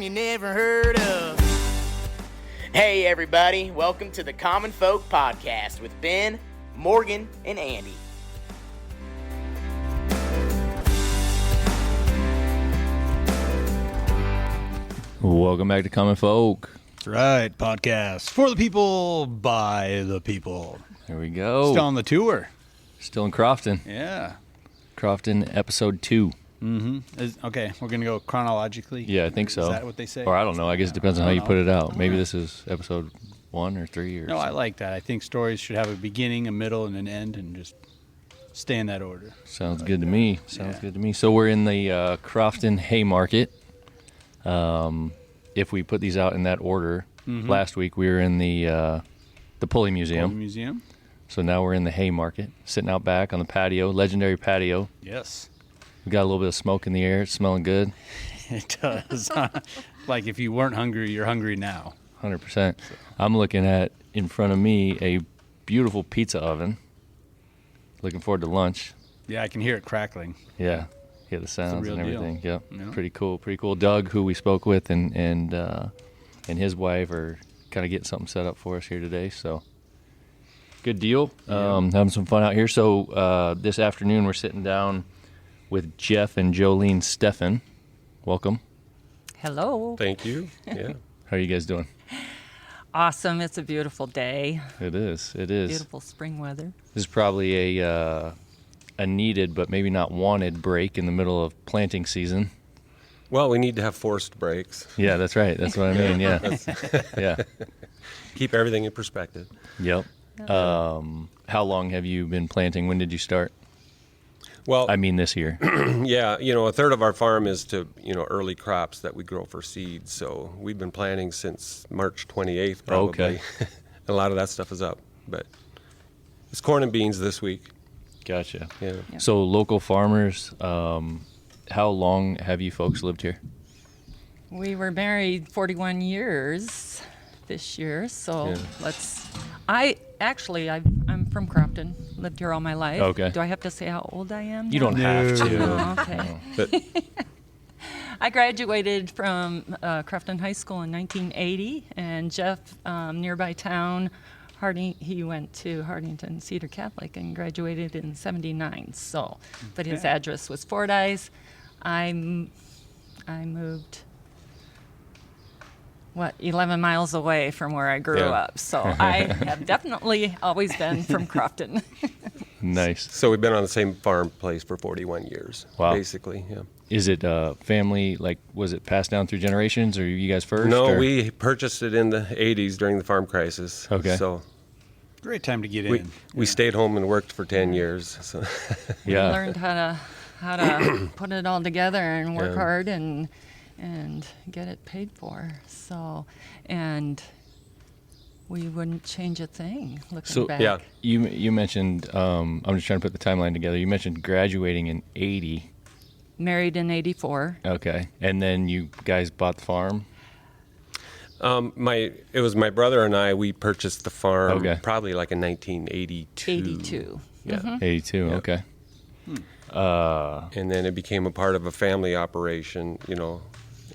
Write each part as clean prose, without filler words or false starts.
you never heard of. Hey everybody, welcome to the Common Folk Podcast with Ben, Morgan, and Andy. Welcome back to Common Folk. That's right, podcast for the people, by the people. There we go. Still on the tour. Still in Crofton. Yeah. Crofton, episode 2. Mm-hmm. Okay, we're going to go chronologically? Yeah, I think so. Is that what they say? Or I don't know. I guess it depends on how you put it out. Maybe this is episode 1 or 3 or No, I like that. I think stories should have a beginning, a middle, and an end, and just stay in that order. Sounds good to me. Sounds good to me. So we're in the Crofton Haymarket. If we put these out in that order, last week we were in the Pulley Museum. Pulley Museum. So now we're in the Haymarket, sitting out back on the patio, legendary patio. Yes. We got a little bit of smoke in the air. It's smelling good. It does. Like if you weren't hungry, you're hungry now. 100%. I'm looking at, in front of me, a beautiful pizza oven. Looking forward to lunch. Yeah, I can hear it crackling. Yeah. Hear the sounds real and everything. deal. Yep. Yeah. Pretty cool. Doug, who we spoke with, and his wife are kind of getting something set up for us here today. So good deal. Having some fun out here. So this afternoon we're sitting down with Jeff and Jolene Steffen. Welcome. Hello. Thank you. Yeah. How are you guys doing? Awesome. It's a beautiful day. It is. Beautiful spring weather. This is probably a needed but maybe not wanted break in the middle of planting season. Well, we need to have forced breaks. Yeah, that's right. That's what I mean. Yeah. Yeah. Keep everything in perspective. Yep. How long have you been planting? When did you start? Well, I mean this year. yeah, a third of our farm is to, early crops that we grow for seeds. So we've been planting since March 28th, probably. Okay. A lot of that stuff is up, but it's corn and beans this week. Gotcha. Yeah. Yep. So local farmers, how long have you folks lived here? We were married 41 years this year, so Yeah. I'm from Crofton. Lived here all my life. Okay. Do I have to say how old I am? You now? don't have to. Oh, okay. But I graduated from Crofton High School in 1980, and Jeff, nearby town, he went to Hardington Cedar Catholic and graduated in 79. So, but his address was Fordyce. I moved 11 miles away from where I grew up. So I have definitely always been from Crofton. Nice. so we've been on the same farm place for 41 years. Wow. Basically, yeah. Is it family, was it passed down through generations, or you guys first? No, or? we purchased it in the 80s during the farm crisis. Okay. So Great time to get we in. stayed home and worked for 10 years. So Yeah. Learned how to put it all together and work Yeah. hard and get it paid for. So, and we wouldn't change a thing looking So back. yeah. You mentioned, I'm just trying to put the timeline together. You mentioned graduating in 80. Married in 84. Okay. And then you guys bought the farm? It was my brother and I. We purchased the farm Okay. probably like in 1982. 82. Yeah, 82. Yeah. Okay. and then it became a part of a family operation.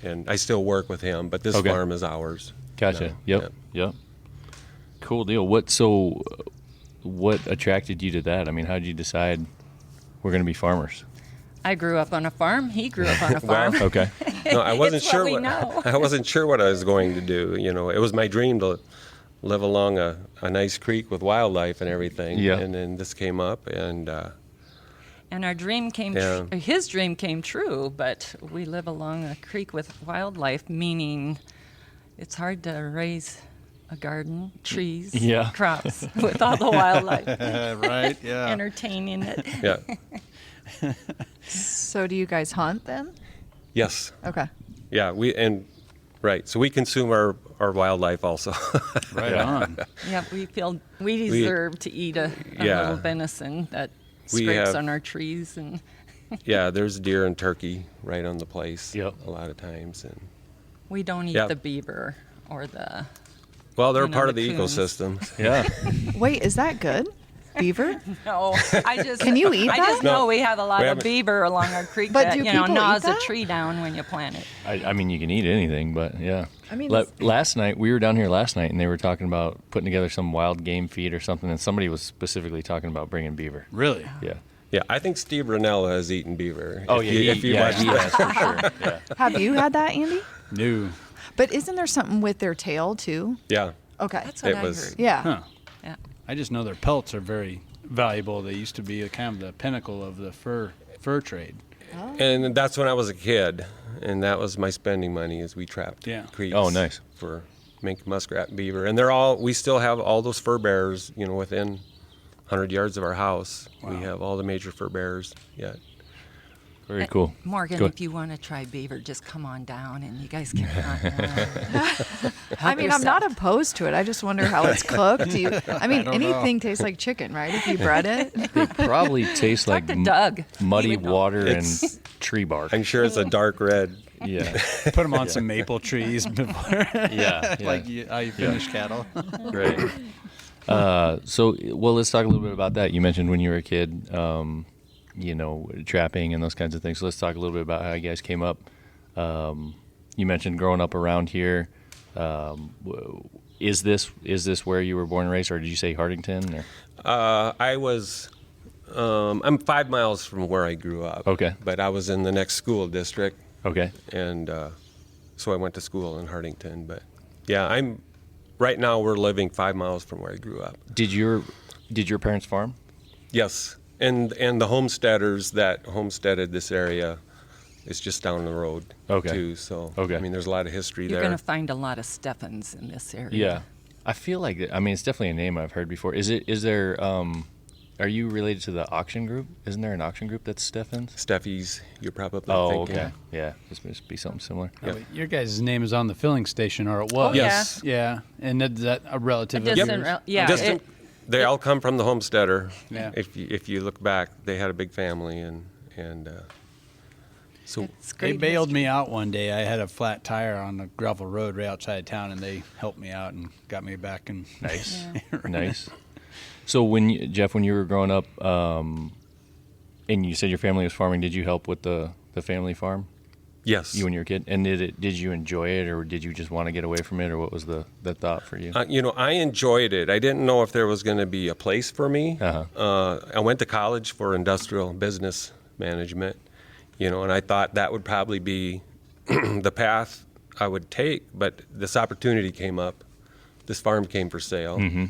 And I still work with him, but this Okay. farm is ours. Gotcha. now. Yep. Cool deal. What attracted you to that? I mean, how did you decide we're going to be farmers? I grew up on a farm. He grew up on a Well, farm. Okay. No, I wasn't It's sure what we know. I wasn't sure what I was going to do. It was my dream to live along a nice creek with wildlife and everything. Yeah. And then this came up, and And our dream came, Yeah. his dream came true, but we live along a creek with wildlife, meaning it's hard to raise a garden, trees, Yeah. crops with all the wildlife Right, yeah. entertaining it. yeah, So do you guys hunt then? yes, Okay. yeah. Right. So we consume our wildlife also. Right Yeah. on. Yeah, we feel we deserve to eat a Yeah. little venison that We scrapes have- on our trees. And Yeah, there's deer and turkey right on the place. Yep. A lot of times, and we don't eat Yeah. the beaver or the... well, they're You know, part of the the coons. ecosystem. Yeah. Wait, is that good? Beaver? No, I just Can you eat I just that? know we have a lot We of haven't. beaver along our creek But that do you know people eat gnaws a that? tree down when you plant it. I mean, you can eat anything, but yeah. I mean, last night, we were down here last night, and they were talking about putting together some wild game feed or something, and somebody was specifically talking about bringing beaver. Really? Yeah. Yeah, I think Steve Ranella has eaten beaver. Oh, If yeah, you- if you watch he the- has for sure. Yeah. have you had that, Andy? No. But isn't there something with their tail too? Yeah, Okay. That's what It I was- heard. Yeah. Huh. Yeah. I just know their pelts are very valuable. They used to be kind of the pinnacle of the fur trade. and that's when I was a kid, and that was my spending money as we trapped Yeah. creeks. Oh, nice. For mink, muskrat, and beaver, and we still have all those fur bearers, within 100 yards of our house. We Wow. have all the major fur bearers yet. Very cool. Morgan, Go if you want to try beaver, just come on down and you guys can hunt. I mean, I'm not opposed to it. I just wonder how it's cooked. I mean, don't know. anything tastes like chicken, right? If you bread it. They probably taste like to Doug. He muddy would know. water and It's- tree bark. I'm sure it's a dark red. Yeah. Put them on some maple trees before, Yeah. like how you finish cattle. Right. Well, let's talk a little bit about that. You mentioned when you were a kid, trapping and those kinds of things. So let's talk a little bit about how you guys came up. You mentioned growing up around here. Is this where you were born and raised, or did you say Hardington? Or? I was. I'm 5 miles from where I grew up. Okay. But I was in the next school district, Okay. and so I went to school in Hardington. But yeah, right now we're living 5 miles from where I grew up. Did your parents farm? Yes, and the homesteaders that homesteaded this area is just down the road. Okay. Too. So Okay. I mean, there's a lot of history You're there. going to find a lot of Steffens in this area. Yeah. I feel like it's definitely a name I've heard before. Is there are you related to the auction group? Isn't there an auction group that's Steffen's? Steffi's, you're probably Oh, thinking. okay. Yeah, this must be something similar. Yeah. Your guys' name is on the filling station, or it was. Oh, Yes. Yeah. And is that a relative A of distant yours? yeah. Distant, they all come from the homesteader. Yeah. If you look back, they had a big family, and so It's They great bailed history. me out one day. I had a flat tire on the gravel road right outside of town, and they helped me out and got me back. And Nice. Yeah. Nice. So Jeff, when you were growing up, and you said your family was farming, did you help with the family farm? yes, You and your kid, and did you enjoy it, or did you just want to get away from it, or what was the thought for you? I enjoyed it. I didn't know if there was going to be a place for me. Uh-huh. I went to college for industrial business management, and I thought that would probably be the path I would take. But this opportunity came up. This farm came for sale. Mm-hmm.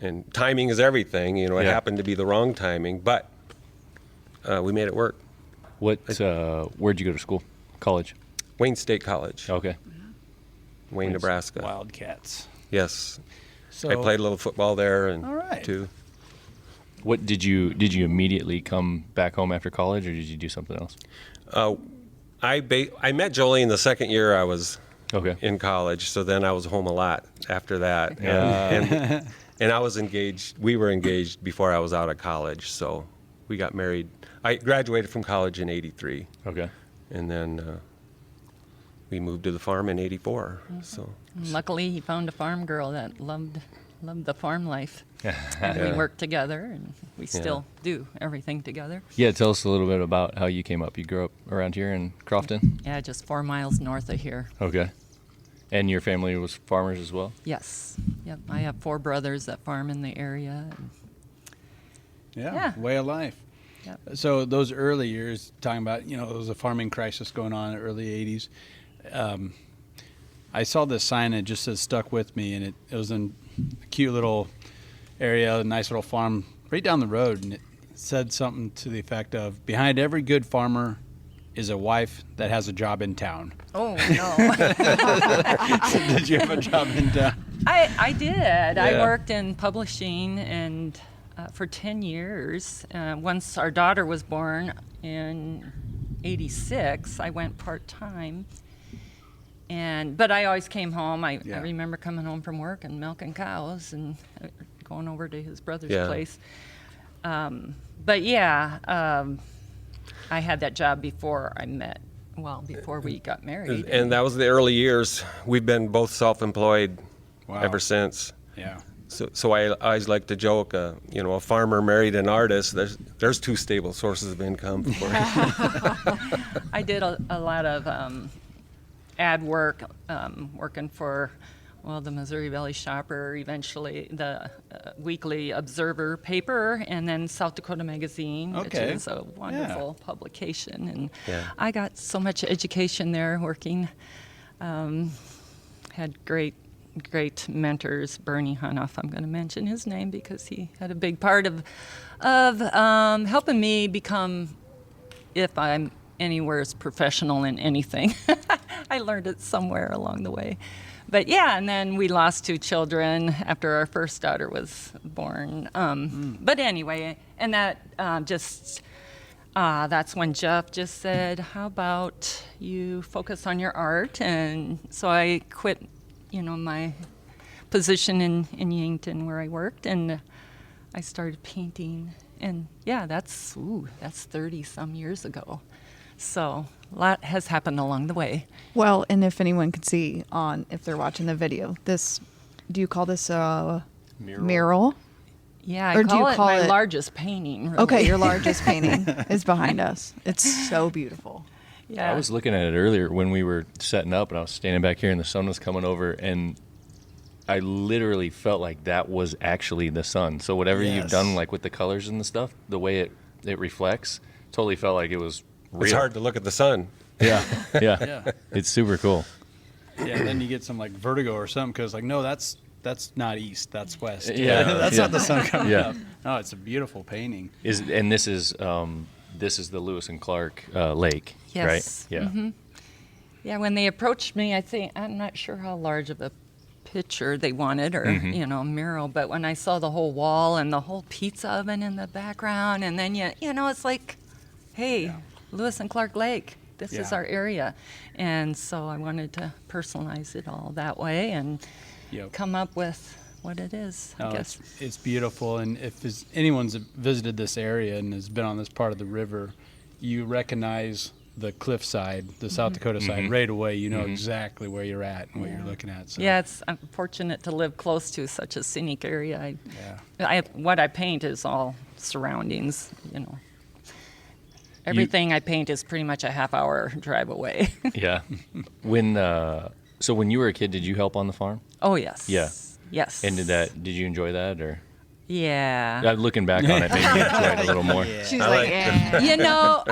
And timing is everything. It Yeah. happened to be the wrong timing, but we made it work. Where'd you go to school? College? Wayne State College, Okay. Wayne, Nice. Nebraska. Wildcats. Yes, So I played a little football there, and All right. too. What did you immediately come back home after college, or did you do something else? I met Jolene the second year I was Okay. in college, so then I was home a lot after that. And I was engaged. We were engaged before I was out of college, so we got married. I graduated from college in '83, Okay. and then we moved to the farm in '84. Mm-hmm. So Luckily, he found a farm girl that loved the farm life. And we Yeah. worked together, and we still do everything together. Yeah, tell us a little bit about how you came up. You grew up around here in Crofton? Yeah, just 4 miles north of here. Okay. And your family was farmers as well? Yes. Yep. I have 4 brothers that farm in the area. And Yeah. way of life. Yep. So those early years, talking about, there was a farming crisis going on in the early 80s. I saw this sign that just says stuck with me, and it was in a cute little area, a nice little farm right down the road, and it said something to the effect of, behind every good farmer is a wife that has a job in town. Oh, no. Did you have a job in town? I did. I Yeah. worked in publishing and for 10 years. Once our daughter was born in '86, I went part-time. But I always came home. I remember coming home from work and milking cows and going over to his brother's Yeah. place. But yeah, I had that job before we got married. and that was the early years. We've been both self-employed Wow. ever since. Yeah. So I always like to joke, you know, a farmer married an artist. There's two stable sources of income for I did a lot of ad work, working for, well, the Missouri Valley Shopper, eventually the Weekly Observer paper, and then South Dakota Magazine, which Okay. is a wonderful publication. And Yeah. I got so much education there working. Had great mentors. Bernie Hunoff, I'm going to mention his name because he had a big part of helping me become, if I'm anywhere as professional in anything. I learned it somewhere along the way. But yeah, and then we lost 2 children after our first daughter was born. But anyway, and that that's when Jeff just said, how about you focus on your art? And so I quit, you know, my position in Yankton where I worked, and I started painting. And yeah, that's 30 some years ago. So a lot has happened along the way. Well, and if anyone could see if they're watching the video, do you call this a mural? Yeah, Or I do you call it call my it- largest painting. Really. Okay, your largest painting is behind us. It's so beautiful. Yeah. I was looking at it earlier when we were setting up, and I was standing back here, and the sun was coming over, and I literally felt like that was actually the sun. So whatever you've Yes. done, like with the colors and the stuff, the way it reflects, totally felt like it was real. It's hard to look at the sun. Yeah, yeah, Yeah. It's super cool. Yeah, and then you get some like vertigo or something because like, no, that's not east, that's west. Yeah, That's yeah. not the sun coming Yeah. up. No, it's a beautiful painting. This is the Lewis and Clark Lake, Yes. right? Yeah. Mm-hmm. Yeah, when they approached me, I'm not sure how large of a picture they wanted or, you know, mural, but when I saw the whole wall and the whole pizza oven in the background, and then, you know, it's like, hey, Lewis and Clark Lake, this is Yeah. our area. And so I wanted to personalize it all that way and Yep. come up with what it is, I No, guess. it's beautiful, and if anyone's visited this area and has been on this part of the river, you recognize the cliff side, the South Dakota side, right away. You know exactly where you're at and what you're looking at. So. Yeah, I'm fortunate to live close to such a scenic area. Yeah. What I paint is all surroundings, you know. Everything I paint is pretty much a half-hour drive away. Yeah. So when you were a kid, did you help on the farm? Oh, yes. Yeah. Yes. And did you enjoy that, or? Yeah. Looking back on it, maybe you enjoyed it a little more. She's I like, like eh. You know,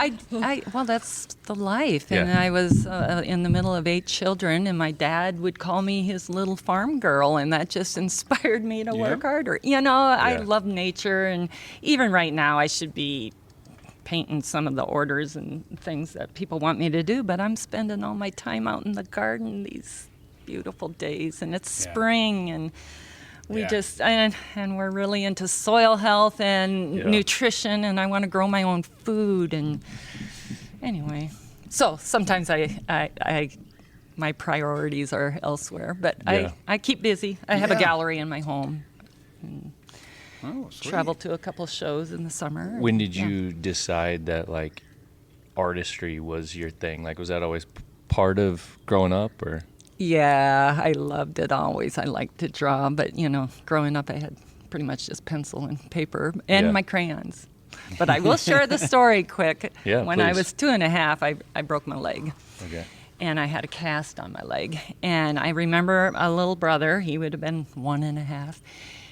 well, that's the life. And Yeah. I was in the middle of 8 children, and my dad would call me his little farm girl, and that just inspired me to work harder. You know, I Yeah. love nature, and even right now, I should be painting some of the orders and things that people want me to do, but I'm spending all my time out in the garden these beautiful days, and it's Yeah. spring, and we Yeah. just and we're really into soil health and Yeah. nutrition, and I want to grow my own food. And anyway, so sometimes I my priorities are elsewhere, but Yeah. I keep busy. I have a Yeah. gallery in my home. Oh, sweet. Travel to a couple shows in the summer. When did Yeah. you decide that like artistry was your thing? Like, was that always part of growing up, or? Yeah, I loved it always. I liked to draw, but you know, growing up, I had pretty much just pencil and paper and Yeah. my crayons. But I will share the story quick. Yeah, When I please. was 2.5, I broke my leg. Okay. And I had a cast on my leg. And I remember a little brother, he would have been 1.5.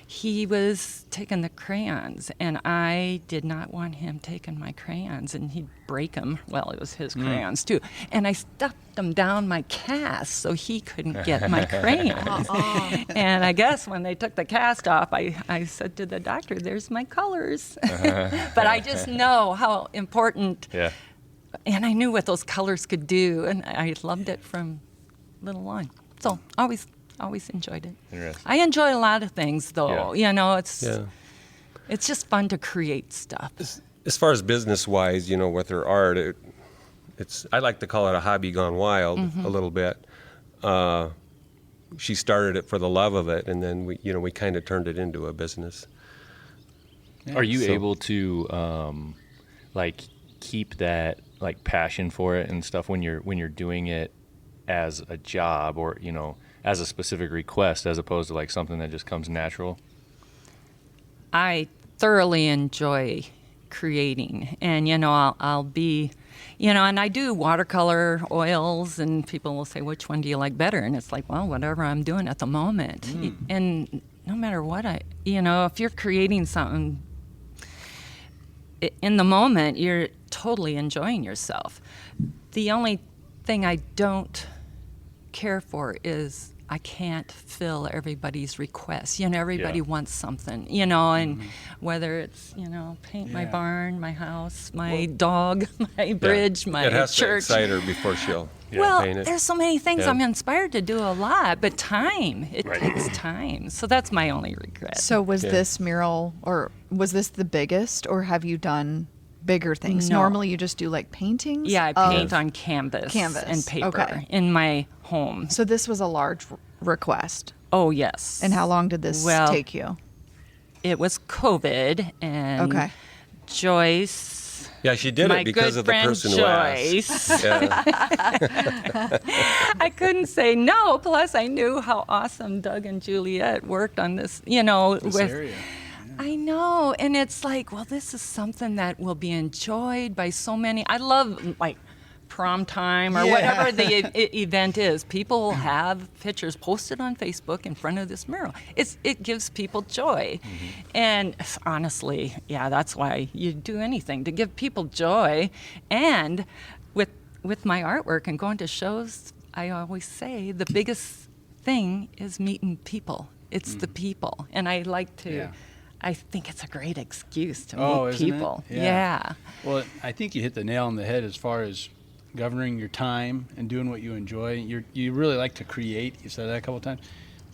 He was taking the crayons, and I did not want him taking my crayons, and he'd break them. Well, it was his crayons, too. And I stuffed them down my cast so he couldn't get my crayons. And I guess when they took the cast off, I said to the doctor, there's my colors. But I just know how important, Yeah. and I knew what those colors could do, and I loved it from little on. So always enjoyed it. Interesting. I enjoy a lot of things, though. Yeah. You know, it's Yeah. just fun to create stuff. As far as business-wise, you know, with her art, it's I like to call it a hobby gone wild a little bit. She started it for the love of it, and then we kind of turned it into a business. Are you So- able to like keep that like passion for it and stuff when you're doing it as a job, or you know, as a specific request, as opposed to like something that just comes natural? I thoroughly enjoy creating, and I'll be, and I do watercolor oils, and people will say, which one do you like better? And it's like, well, whatever I'm doing at the moment. And no matter what if you're creating something in the moment, you're totally enjoying yourself. The only thing I don't care for is I can't fill everybody's requests. Everybody wants something, and whether it's, paint my barn, my house, my dog, my bridge, my It has to church. excite her before she'll Well, paint it. there's so many things. Yeah. I'm inspired to do a lot, but time. It takes time. So that's my only regret. So was Yeah. this mural, or was this the biggest, or have you done bigger things? No. Normally you just do like paintings? Yeah, I of- paint on canvas and paper Okay. in my home. So this was a large request. Oh, yes. And how long did this Well, take you? It was COVID, and Okay. Joyce, Yeah, she did my it because good of the friend person who Joyce, asked. Yeah. I couldn't say no. Plus, I knew how awesome Doug and Juliet worked on this, This with area. I know, and it's like, well, this is something that will be enjoyed by so many. I love like prom time or whatever the event is. People will have pictures posted on Facebook in front of this mural. It gives people joy, and honestly, yeah, that's why you do anything to give people joy. And with my artwork and going to shows, I always say the biggest thing is meeting people. It's the people, and I like to. Yeah. I think it's a great excuse to Oh, meet isn't it? people. Yeah. Yeah. Well, I think you hit the nail on the head as far as governing your time and doing what you enjoy. You really like to create. You said that a couple of times.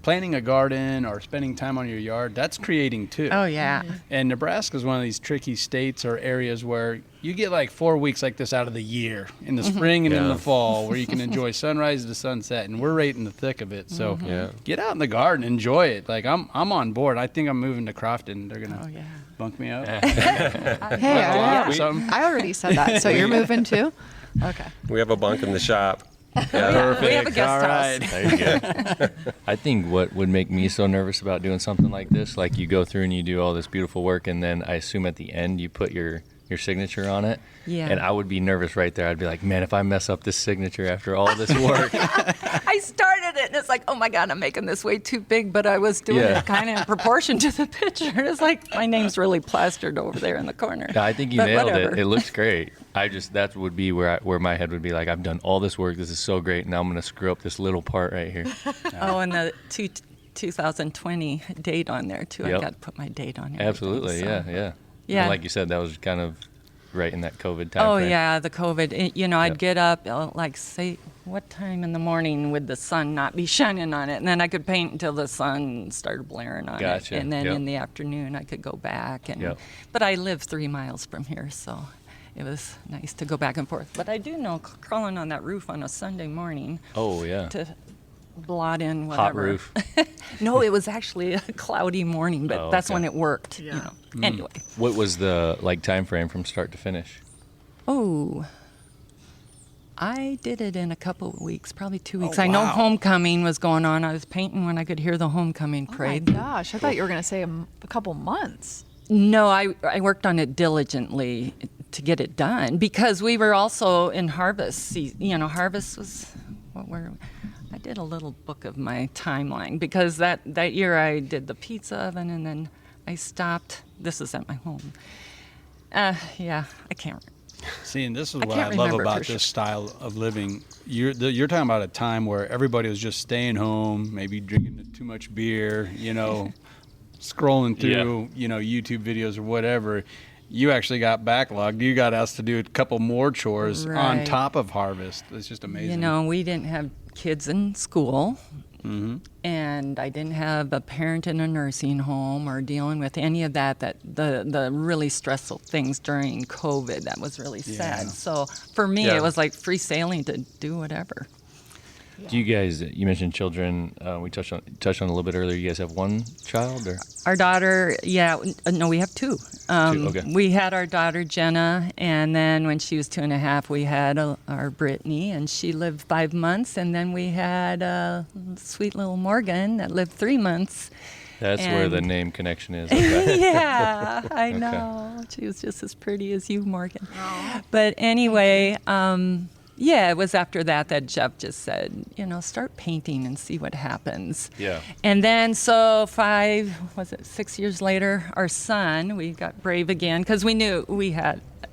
Planting a garden or spending time on your yard, that's creating too. Oh, yeah. And Nebraska is one of these tricky states or areas where you get like 4 weeks like this out of the year, in the spring and in Yeah. the fall, where you can enjoy sunrise to sunset, and we're right in the thick of it. So Yeah. get out in the garden, enjoy it. Like I'm on board. I think I'm moving to Crofton. They're gonna Oh, yeah. bunk me up. Hey, Yeah. I, Something. I already said that. So you're moving too? Okay. We have a bunk in the shop. Yeah, we have a guest All house. right. There you go. I think what would make me so nervous about doing something like this, like you go through and you do all this beautiful work, and then I assume at the end you put your signature on it. Yeah. And I would be nervous right there. I'd be like, man, if I mess up this signature after all this work. I started it, and it's like, oh my God, I'm making this way too big, but I was doing Yeah. it kind of in proportion to the picture. It's like my name's really plastered over there in the corner. No, I think you But nailed whatever. it. It looks great. That would be where my head would be like, I've done all this work. This is so great. Now I'm going to screw up this little part right here. Oh, and the 2020 date on there, too. Yep. I got to put my date on here. Absolutely. Yeah. Yeah. And like you said, that was kind of right in that COVID time Oh, frame. yeah, the COVID. I'd Yep. get up, like, say, what time in the morning would the sun not be shining on it? And then I could paint until the sun started blaring on Gotcha. it. And then Yep. in the afternoon, I could go back. Yep. But I live 3 miles from here, so it was nice to go back and forth. But I do know crawling on that roof on a Sunday morning Oh, yeah. to blot in whatever. Hot roof. No, it was actually a cloudy morning, but Oh, that's okay. when it worked. Anyway. What was the time frame from start to finish? Oh, I did it in a couple of weeks, probably 2 weeks. Oh, I know wow. homecoming was going on. I was painting when I could hear the homecoming Oh my parade. gosh, I thought you were going to say a couple months. No, I worked on it diligently to get it done because we were also in harvest season. Harvest was I did a little book of my timeline because that year I did the pizza oven and then I stopped. This is at my home. Yeah, I can't. See, and this is I what can't I love remember about for sure. this style of living. You're talking about a time where everybody was just staying home, maybe drinking too much beer, scrolling through, YouTube videos or whatever. You actually got backlogged. You got asked to do a couple more chores on Right. top of harvest. It's just amazing. We didn't have kids in school. Mm-hmm. And I didn't have a parent in a nursing home or dealing with any of that the really stressful things during COVID. That was really sad. Yeah. So for me, Yeah. it was like free sailing to do whatever. Do you guys? You mentioned children. We touched on it a little bit earlier. You guys have one child, or Our daughter, no, we have two. Two, okay. We had our daughter Jenna, and then when she was 2.5, we had our Brittany, and she lived 5 months, and then we had sweet little Morgan that lived 3 months. That's where the name connection is. Okay. Yeah, I know. She was just as pretty as you, Morgan. But anyway, yeah, it was after that Jeff just said, start painting and see what happens. Yeah. And then 6 years later, our son, we got brave again because we knew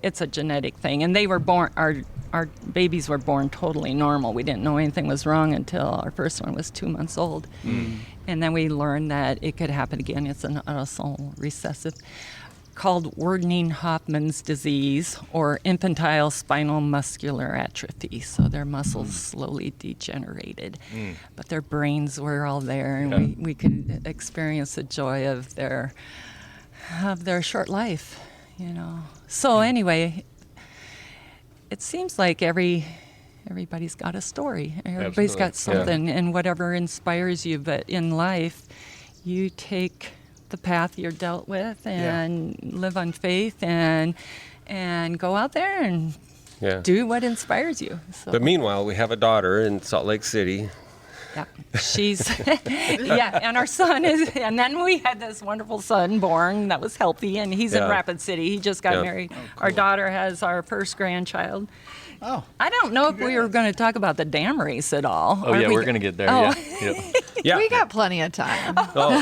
it's a genetic thing. And they were born, our babies were born totally normal. We didn't know anything was wrong until our first one was 2 months old. And then we learned that it could happen again. It's an autosomal recessive called Werning-Hoffman's disease or infantile spinal muscular atrophy. So their muscles slowly degenerated, but their brains were all there, and we could experience the joy of their short life, So anyway, it seems like everybody's got a story. Everybody's got something, and whatever inspires you. But in life, you take the path you're dealt with and live on faith and go out there and do what inspires you. So. But meanwhile, we have a daughter in Salt Lake City. Yeah, she's and our son is, and then we had this wonderful son born that was healthy, and he's in Rapid City. He just got married. Cool. Our daughter has our first grandchild. Oh, I don't know if we were going to talk about the dam race at all. Oh, yeah, we're going to get there. Oh. Yeah. We got plenty of time. Oh,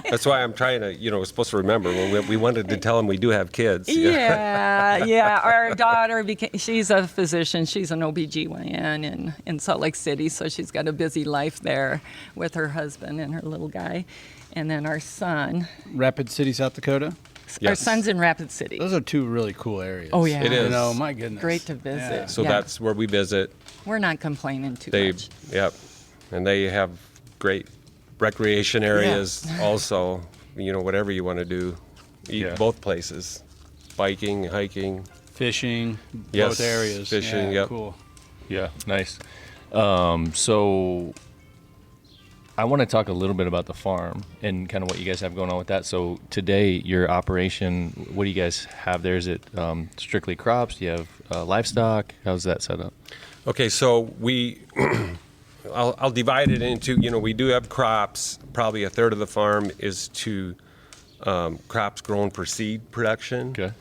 that's why I'm trying to, we're supposed to remember when we wanted to tell them we do have kids. Yeah. Our daughter, she's a physician. She's an OBGYN in Salt Lake City, so she's got a busy life there with her husband and her little guy. And then our son. Rapid City, South Dakota? Yes. Our son's in Rapid City. Those are two really cool areas. Oh, yeah. It is. My goodness. Great to visit. Yeah. So that's where we visit. We're not complaining too much. Yep. And they have great recreation areas also, whatever you want to do. Both places. Biking, hiking. Fishing, Yes, both areas. fishing, yeah, yep. Cool. Yeah, nice. So I want to talk a little bit about the farm and kind of what you guys have going on with that. So today, your operation, what do you guys have there? Is it strictly crops? Do you have livestock? How's that set up? Okay, so I'll divide it into, we do have crops. Probably a third of the farm is to crops grown for seed production. Okay.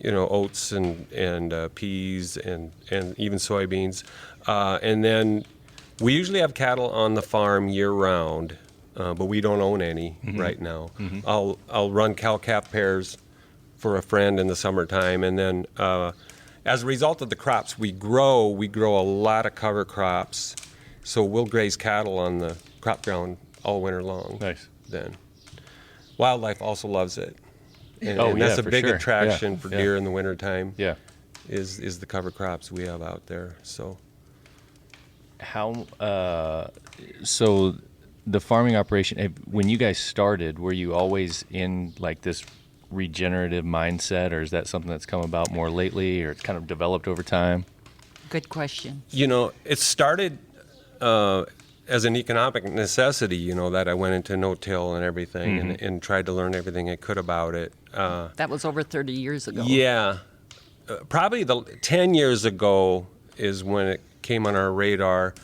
Oats and peas and even soybeans. And then we usually have cattle on the farm year round, but we don't own any right now. I'll run cow-calf pairs for a friend in the summertime, and then as a result of the crops we grow a lot of cover crops, so we'll graze cattle on the crop ground all winter long. Nice. Then wildlife also loves it, and that's a for big sure. attraction for deer in the wintertime. Yeah. Is the cover crops we have out there. So. How so the farming operation, when you guys started, were you always in like this regenerative mindset, or is that something that's come about more lately, or it's kind of developed over time? Good question. It started as an economic necessity, that I went into no-till and everything and tried to learn everything I could about it. That was over 30 years ago. Yeah. Probably 10 years ago is when it came on our radar.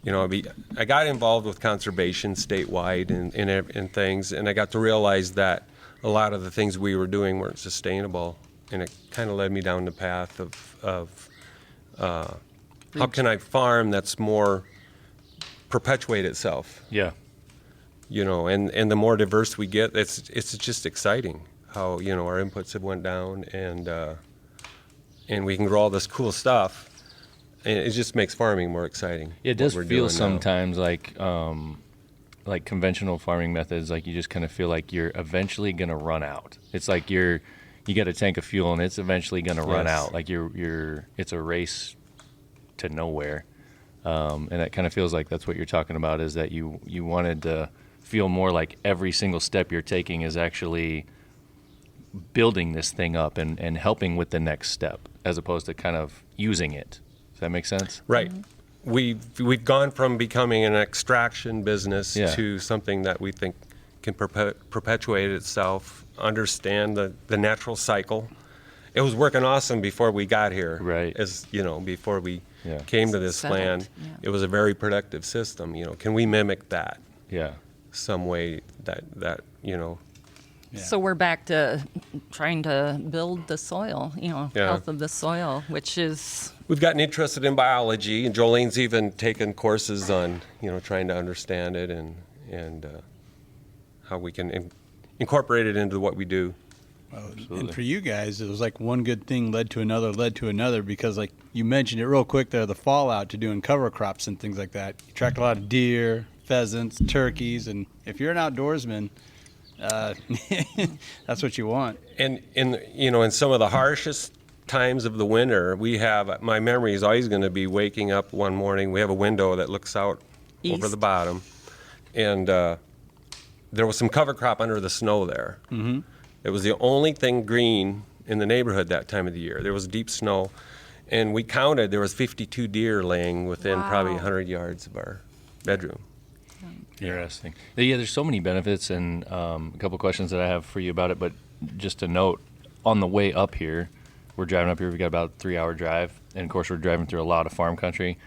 I got involved with conservation statewide and things, and I got to realize that a lot of the things we were doing weren't sustainable, and it kind of led me down the path of how can I farm that's more perpetuate itself. Yeah. And the more diverse we get, it's just exciting how our inputs have went down, and we can grow all this cool stuff. And it just makes farming more exciting. It does feel sometimes like conventional farming methods, like you just kind of feel like you're eventually going to run out. It's like you got a tank of fuel and it's eventually going to run out. Like it's a race to nowhere. And it kind of feels like that's what you're talking about, is that you wanted to feel more like every single step you're taking is actually building this thing up and helping with the next step, as opposed to kind of using it. Does that make sense? Right. We've gone from becoming an extraction business to something that we think can perpetuate itself, understand the natural cycle. It was working awesome before we got here. Right. Before we came to this land, it was a very productive system. Can we mimic that? Yeah. some way that Yeah. So we're back to trying to build the soil, Yeah. health of the soil, which is we've gotten interested in biology, and Jolene's even taken courses on trying to understand it and how we can incorporate it into what we do. And for you guys, it was like one good thing led to another, because like you mentioned it real quick there, the fallout to doing cover crops and things like that. You track a lot of deer, pheasants, turkeys, and if you're an outdoorsman, that's what you want. And in some of the harshest times of the winter, my memory is always going to be waking up one morning. We have a window that looks out over the bottom, and there was some cover crop under the snow there. Mm-hmm. It was the only thing green in the neighborhood that time of the year. There was deep snow, and we counted. There was 52 deer laying within probably 100 yards of our bedroom. Interesting. Yeah, there's so many benefits, and a couple questions that I have for you about it. But just to note, on the way up here, we're driving up here. We've got about a 3-hour drive, and of course, we're driving through a lot of farm country.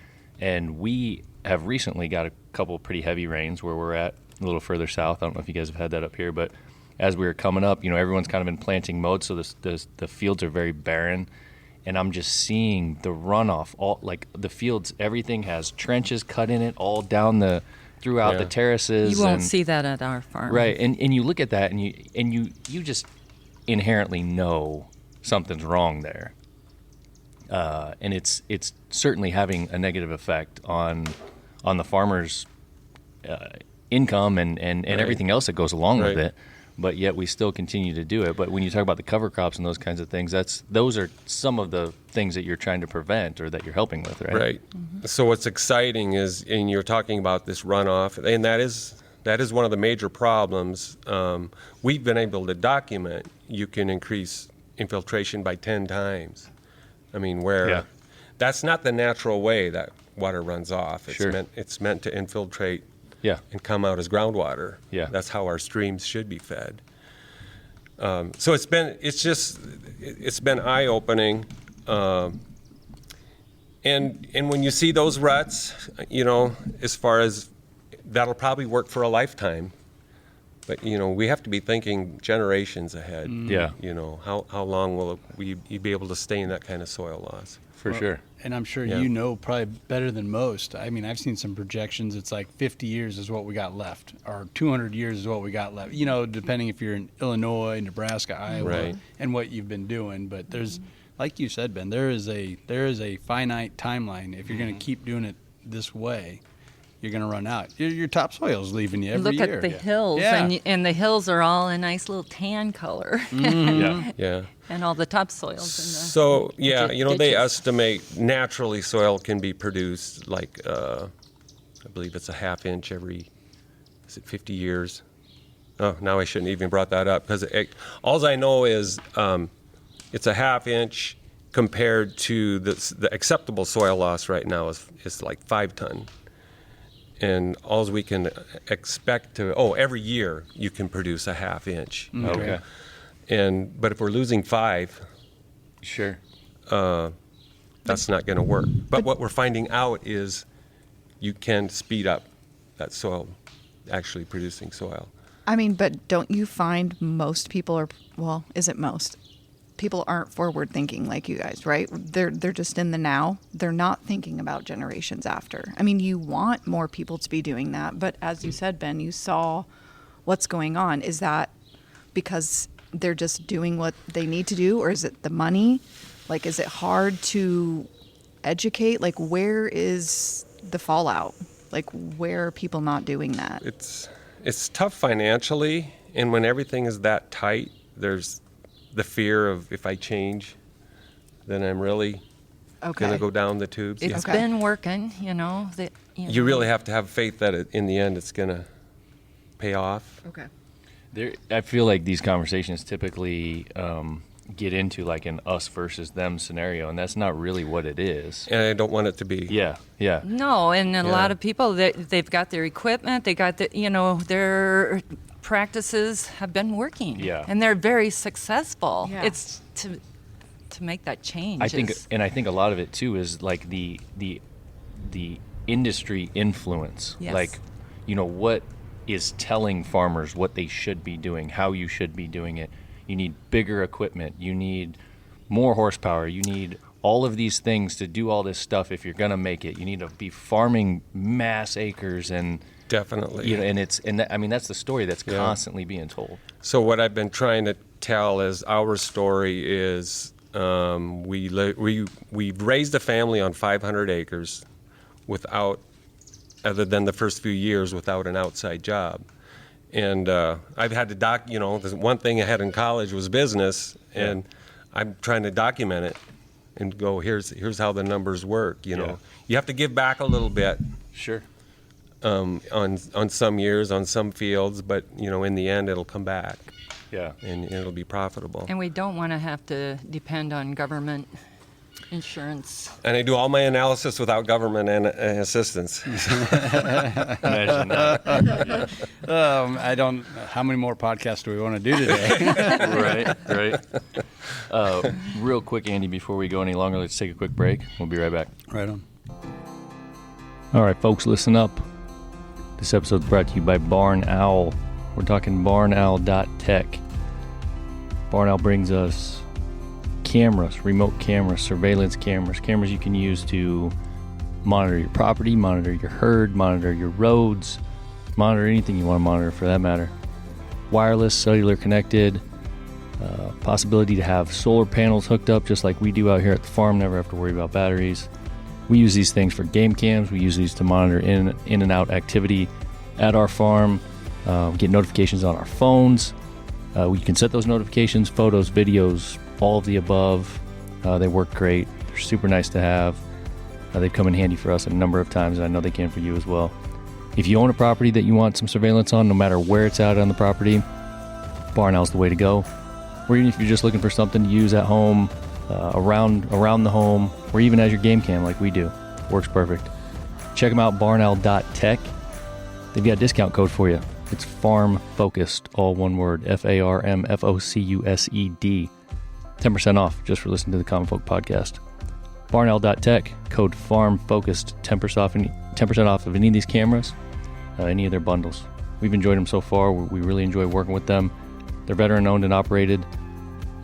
And we have recently got a couple pretty heavy rains where we're at, a little further south. I don't know if you guys have had that up here, but as we were coming up, everyone's kind of in planting mode, so the fields are very barren. And I'm just seeing the runoff, all like the fields. Everything has trenches cut in it all down throughout the terraces. you won't see that at our farm, right? And you look at that, and you just inherently know something's wrong there, and it's certainly having a negative effect on the farmer's income and everything else that goes along with it. But yet we still continue to do it. But when you talk about the cover crops and those kinds of things, those are some of the things that you're trying to prevent or that you're helping with, right? Right. Mm-hmm. So what's exciting is, and you're talking about this runoff, and that is one of the major problems. We've been able to document you can increase infiltration by 10 times. I mean, that's not the natural way that water runs off. It's meant to infiltrate and come out as groundwater. Yeah. That's how our streams should be fed. So it's been eye-opening. And when you see those ruts, as far as that'll probably work for a lifetime. But, we have to be thinking generations ahead. Yeah. How long will we be able to stay in that kind of soil loss? For sure. And I'm sure Yeah. probably better than most. I mean, I've seen some projections. It's like 50 years is what we got left, or 200 years is what we got left. Depending if you're in Illinois, Nebraska, Iowa, and what you've been doing. But there's, like you said, Ben, there is a finite timeline. If you're going to keep doing it this way, you're going to run out. Your topsoil's leaving you every year. Look at the hills, and the hills are all a nice little tan color. Yeah. And all the topsoils. So, they estimate naturally soil can be produced like, I believe it's a ½ inch every, 50 years? Oh, now I shouldn't even brought that up, because all I know is it's a ½ inch compared to the acceptable soil loss right now is like 5 ton. And all we can expect every year you can produce a ½ inch. Okay. But if we're losing 5, Sure. that's not going to work. But what we're finding out is you can speed up that soil, actually producing soil. I mean, but don't you find most people is it most? People aren't forward thinking like you guys, right? They're just in the now. They're not thinking about generations after. I mean, you want more people to be doing that, but as you said, Ben, you saw what's going on. Is that because they're just doing what they need to do, or is it the money? Like, is it hard to educate? Like, where is the fallout? Like, where are people not doing that? It's tough financially, and when everything is that tight, there's the fear of, if I change, then I'm really going to go down the tubes. It's been working, You really have to have faith that in the end it's going to pay off. Okay. I feel like these conversations typically get into like an us versus them scenario, and that's not really what it is. And I don't want it to be. Yeah. No, and a lot of people, they've got their equipment, they got their practices have been working. Yeah. And they're very successful. Yeah. It's to make that change. I think a lot of it too is like the industry influence. Yes. Like, is telling farmers what they should be doing, how you should be doing it. You need bigger equipment. You need more horsepower. You need all of these things to do all this stuff if you're going to make it. You need to be farming mass acres and Definitely. That's the story that's constantly being told. So what I've been trying to tell is our story is we've raised a family on 500 acres without, other than the first few years, without an outside job. And I've had to the one thing I had in college was business, and I'm trying to document it and go, here's how the numbers work. You have to give back a little bit. Sure. On some years, on some fields, but in the end, it'll come back. Yeah. And it'll be profitable. And we don't want to have to depend on government insurance. And I do all my analysis without government assistance. Imagine that. I don't. How many more podcasts do we want to do today? Right. Real quick, Andy, before we go any longer, let's take a quick break. We'll be right back. Right on. All right, folks, listen up. This episode is brought to you by Barn Owl. We're talking barnowl.tech. Barn Owl brings us cameras, remote cameras, surveillance cameras you can use to monitor your property, monitor your herd, monitor your roads, monitor anything you want to monitor for that matter. Wireless, cellular connected, possibility to have solar panels hooked up just like we do out here at the farm, never have to worry about batteries. We use these things for game cams. We use these to monitor in and out activity at our farm, get notifications on our phones. We can set those notifications, photos, videos, all of the above. They work great. They're super nice to have. They've come in handy for us a number of times, and I know they can for you as well. If you own a property that you want some surveillance on, no matter where it's at on the property, Barn Owl's the way to go. Or even if you're just looking for something to use at home, around the home, or even as your game cam like we do. Works perfect. Check them out, barnowl.tech. They've got a discount code for you. It's farm focused, all one word, FARMFOCUSED. 10% off just for listening to the Common Folk podcast. Barnowl.tech, code farm focused, 10% off of any of these cameras, any of their bundles. We've enjoyed them so far. We really enjoy working with them. They're veteran owned and operated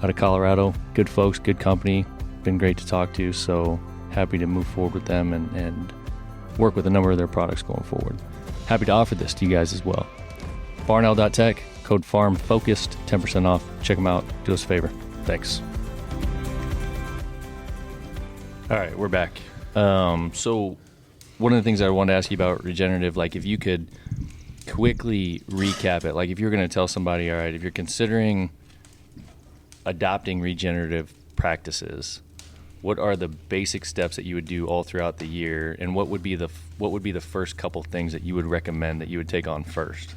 out of Colorado. Good folks, good company. Been great to talk to, so happy to move forward with them and work with a number of their products going forward. Happy to offer this to you guys as well. Barnowl.tech, code farm focused, 10% off. Check them out. Do us a favor. Thanks. All right, we're back. So one of the things I wanted to ask you about regenerative, like if you could quickly recap it, like if you're going to tell somebody, all right, if you're considering adopting regenerative practices, what are the basic steps that you would do all throughout the year, and what would be the first couple things that you would recommend that you would take on first?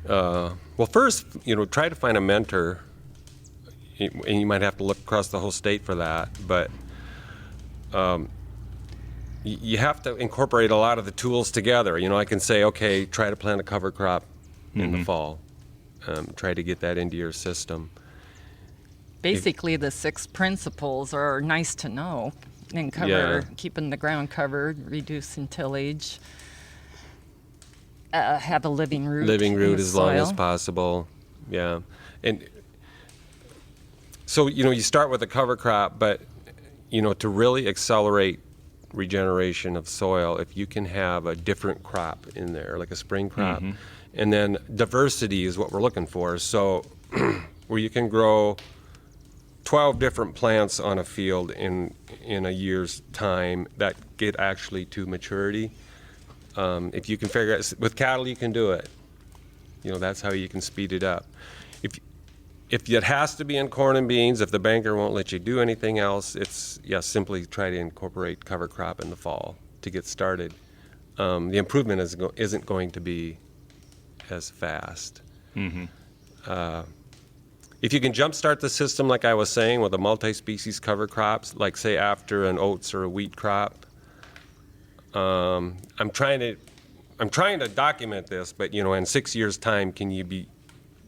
Well, first, try to find a mentor, and you might have to look across the whole state for that, but you have to incorporate a lot of the tools together. I can say, okay, try to plant a cover crop in the fall. Try to get that into your system. Basically, the 6 principles are nice to know and cover keeping the ground covered, reducing tillage, have a living root. Living root as long as possible. Yeah. And so, you start with a cover crop, but, to really accelerate regeneration of soil, if you can have a different crop in there, like a spring crop, and then diversity is what we're looking for. So where you can grow 12 different plants on a field in a year's time that get actually to maturity. If you can figure out, with cattle you can do it. That's how you can speed it up. If it has to be in corn and beans, if the banker won't let you do anything else, it's simply try to incorporate cover crop in the fall to get started. The improvement isn't going to be as fast. If you can jumpstart the system, like I was saying, with a multi-species cover crops, like say after an oats or a wheat crop, I'm trying to document this, but in 6 years' time, can you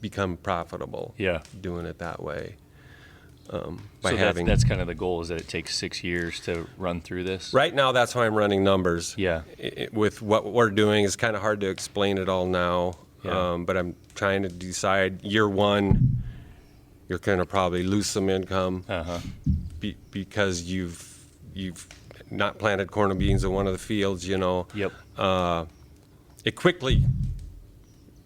become profitable? Yeah, doing it that way. So that's kind of the goal, is that it takes 6 years to run through this? Right now, that's why I'm running numbers. Yeah. With what we're doing, it's kind of hard to explain it all now. Yeah. But I'm trying to decide year one, you're going to probably lose some income because you've not planted corn and beans in one of the fields, Yep. It quickly,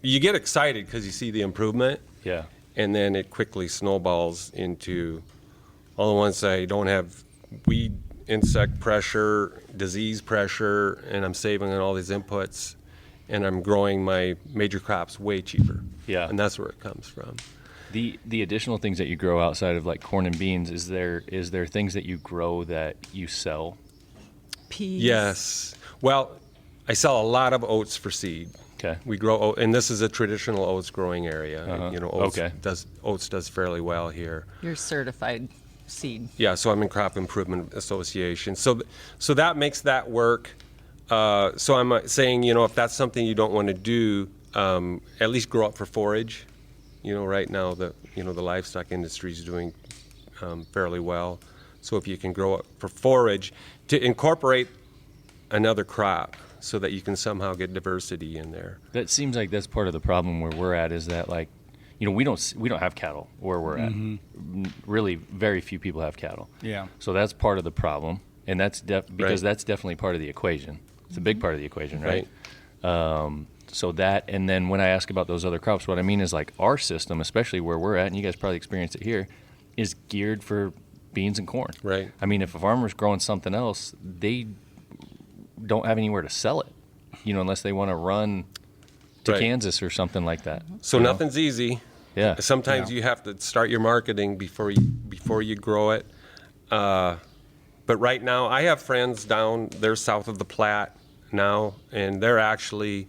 you get excited because you see the improvement. Yeah. And then it quickly snowballs into all the ones that don't have weed, insect pressure, disease pressure, and I'm saving on all these inputs, and I'm growing my major crops way cheaper. Yeah. And that's where it comes from. The additional things that you grow outside of like corn and beans, is there things that you grow that you sell? Peas. Yes. Well, I sell a lot of oats for seed. Okay. We grow, and this is a traditional oats growing area. Oats does fairly well here. You're certified seed. Yeah, so I'm in Crop Improvement Association. So that makes that work. So I'm saying, if that's something you don't want to do, at least grow up for forage. Right now the livestock industry is doing fairly well. So if you can grow up for forage, to incorporate another crop, so that you can somehow get diversity in there. That seems like that's part of the problem where we're at, is that we don't have cattle where we're at. Really, very few people have cattle. Yeah. So that's part of the problem, and that's because Right. that's definitely part of the equation. It's a big part of the equation, right? Right. So that, and then when I ask about those other crops, what I mean is like our system, especially where we're at, and you guys probably experienced it here, is geared for beans and corn. Right. I mean, if a farmer's growing something else, they don't have anywhere to sell it, unless they want to run to Right. Kansas or something like that. So nothing's easy. Yeah. Sometimes you have to start your marketing before you grow it. But right now, I have friends down there south of the Platte now, and they're actually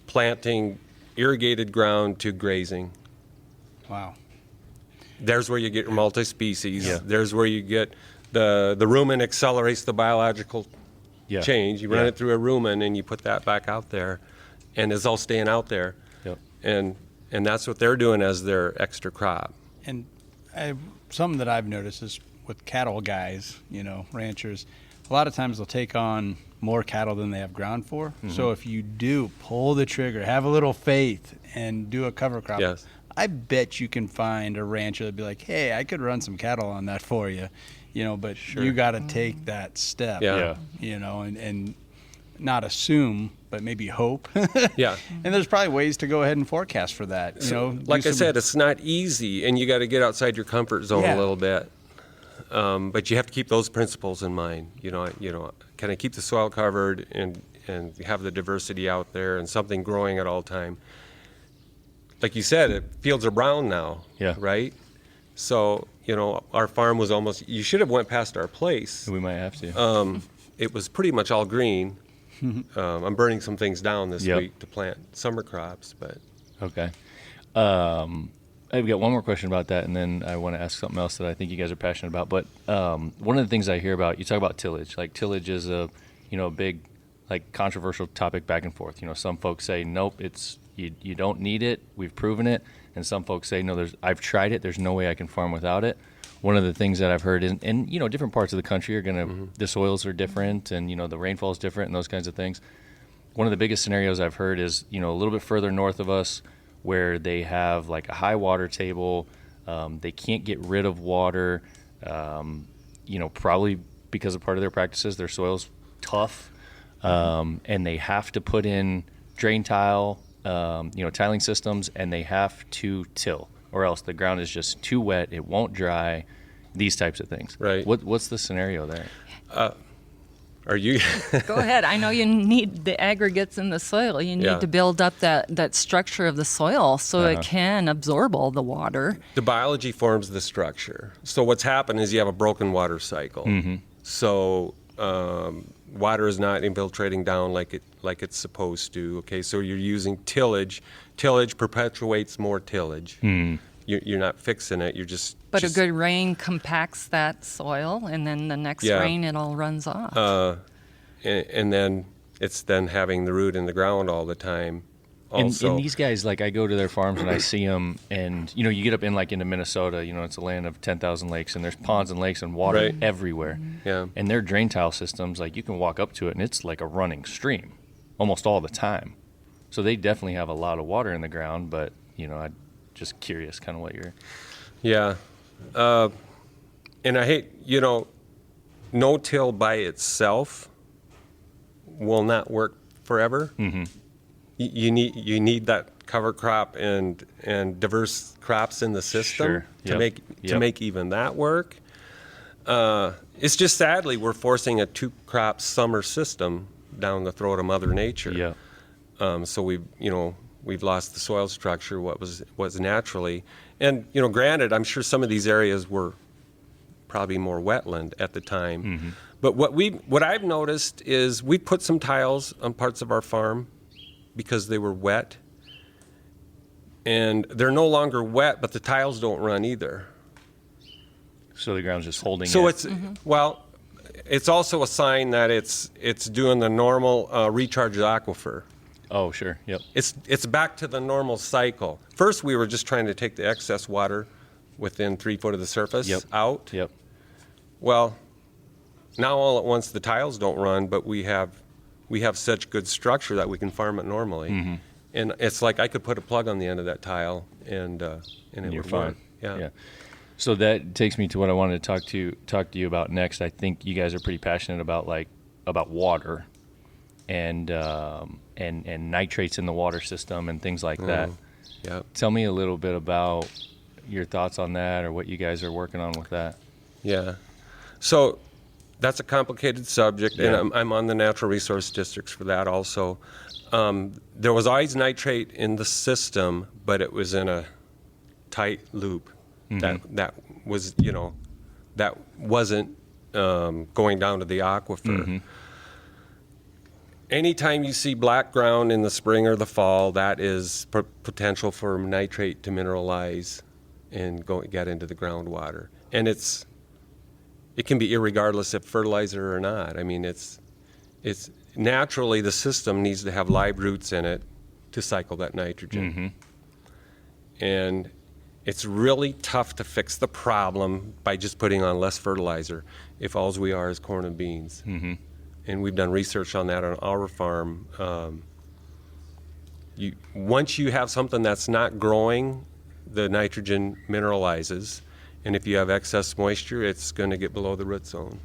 planting irrigated ground to grazing. Wow. There's where you get your multi-species. Yeah. There's where you get the rumen accelerates the biological Yeah. change. You run Yeah. it through a rumen and you put that back out there, and it's all staying out there. Yep. And that's what they're doing as their extra crop. And something that I've noticed is with cattle guys, ranchers, a lot of times they'll take on more cattle than they have ground for. So if you do pull the trigger, have a little faith, and do a cover crop, Yes. I bet you can find a rancher that'd be like, hey, I could run some cattle on that for you, but you got to take that step, Yeah. and not assume, but maybe hope. Yeah. And there's probably ways to go ahead and forecast for that. Like I said, it's not easy, and you got to get outside your comfort zone Yeah. a little bit. But you have to keep those principles in mind. Kind of keep the soil covered and have the diversity out there and something growing at all time. Like you said, fields are brown now. Yeah. Right. So our farm was almost. You should have went past our place. We might have to. It was pretty much all green. I'm burning some things down this Yep. week to plant summer crops, but. Okay. I've got one more question about that, and then I want to ask something else that I think you guys are passionate about. But one of the things I hear about, you talk about tillage. Like tillage is a big, controversial topic back and forth. Some folks say nope, you don't need it. We've proven it. And some folks say no, I've tried it. There's no way I can farm without it. One of the things that I've heard is, and different parts of the country are gonna, the soils are different, and the rainfall is different, and those kinds of things. One of the biggest scenarios I've heard is a little bit further north of us, where they have like a high water table. They can't get rid of water, probably because of part of their practices. Their soil's tough, and they have to put in drain tile, tiling systems, and they have to till, or else the ground is just too wet. It won't dry. These types of things. Right. What's the scenario there? Are you? Go ahead. I know you need the aggregates in the soil. You need Yeah. to build up that structure of the soil so it can absorb all the water. The biology forms the structure. So what's happened is you have a broken water cycle. So water is not infiltrating down like it's supposed to. Okay, so you're using tillage. Tillage perpetuates more tillage. You're not fixing it. You're just. But a good rain compacts that soil, and then the next Yeah. rain it all runs off. And then it's then having the root in the ground all the time. also. And these guys, like, I go to their farms and I see them, and you know, you get up into Minnesota, you know, it's a land of 10,000 lakes, and there's ponds and lakes and water Right. everywhere. Yeah. And their drain tile systems, like, you can walk up to it and it's like a running stream almost all the time. So they definitely have a lot of water in the ground, but you know, I'm just curious kind of what you're. Yeah. And I hate, you know, no-till by itself will not work forever. Mm-hmm. You need that cover crop and diverse crops in the system Sure. to Yep. make even that work. It's just sadly we're forcing a 2-crop summer system down the throat of Mother Nature. Yeah. So we've lost the soil structure, what was naturally, and you know, granted, I'm sure some of these areas were probably more wetland at the time. Mm-hmm. But what I've noticed is we put some tiles on parts of our farm because they were wet, and they're no longer wet, but the tiles don't run either. So the ground's just holding So it. it's also a sign that it's doing the normal recharge of the aquifer. Oh, sure. Yep. It's back to the normal cycle. First, we were just trying to take the excess water within 3 foot of the surface out. Yep. Well, now all at once the tiles don't run, but we have such good structure that we can farm it normally. Mm-hmm. And it's like I could put a plug on the end of that tile and it You're would fine. work. Yeah. So that takes me to what I wanted to talk to you about next. I think you guys are pretty passionate about water and nitrates in the water system and things like that. Yeah. Tell me a little bit about your thoughts on that, or what you guys are working on with that. Yeah. So that's a complicated subject, Yeah. and I'm on the natural resource districts for that also. There was always nitrate in the system, but it was in a tight loop. Mm-hmm. That was, you know, that wasn't going down to the aquifer. Mm-hmm. Anytime you see black ground in the spring or the fall, that is potential for nitrate to mineralize and get into the groundwater. And it can be irregardless if fertilizer or not. I mean, it's naturally the system needs to have live roots in it to cycle that nitrogen. Mm-hmm. And it's really tough to fix the problem by just putting on less fertilizer if all we are is corn and beans. Mm-hmm. And we've done research on that on our farm. Once you have something that's not growing, the nitrogen mineralizes, and if you have excess moisture, it's going to get below the root zone.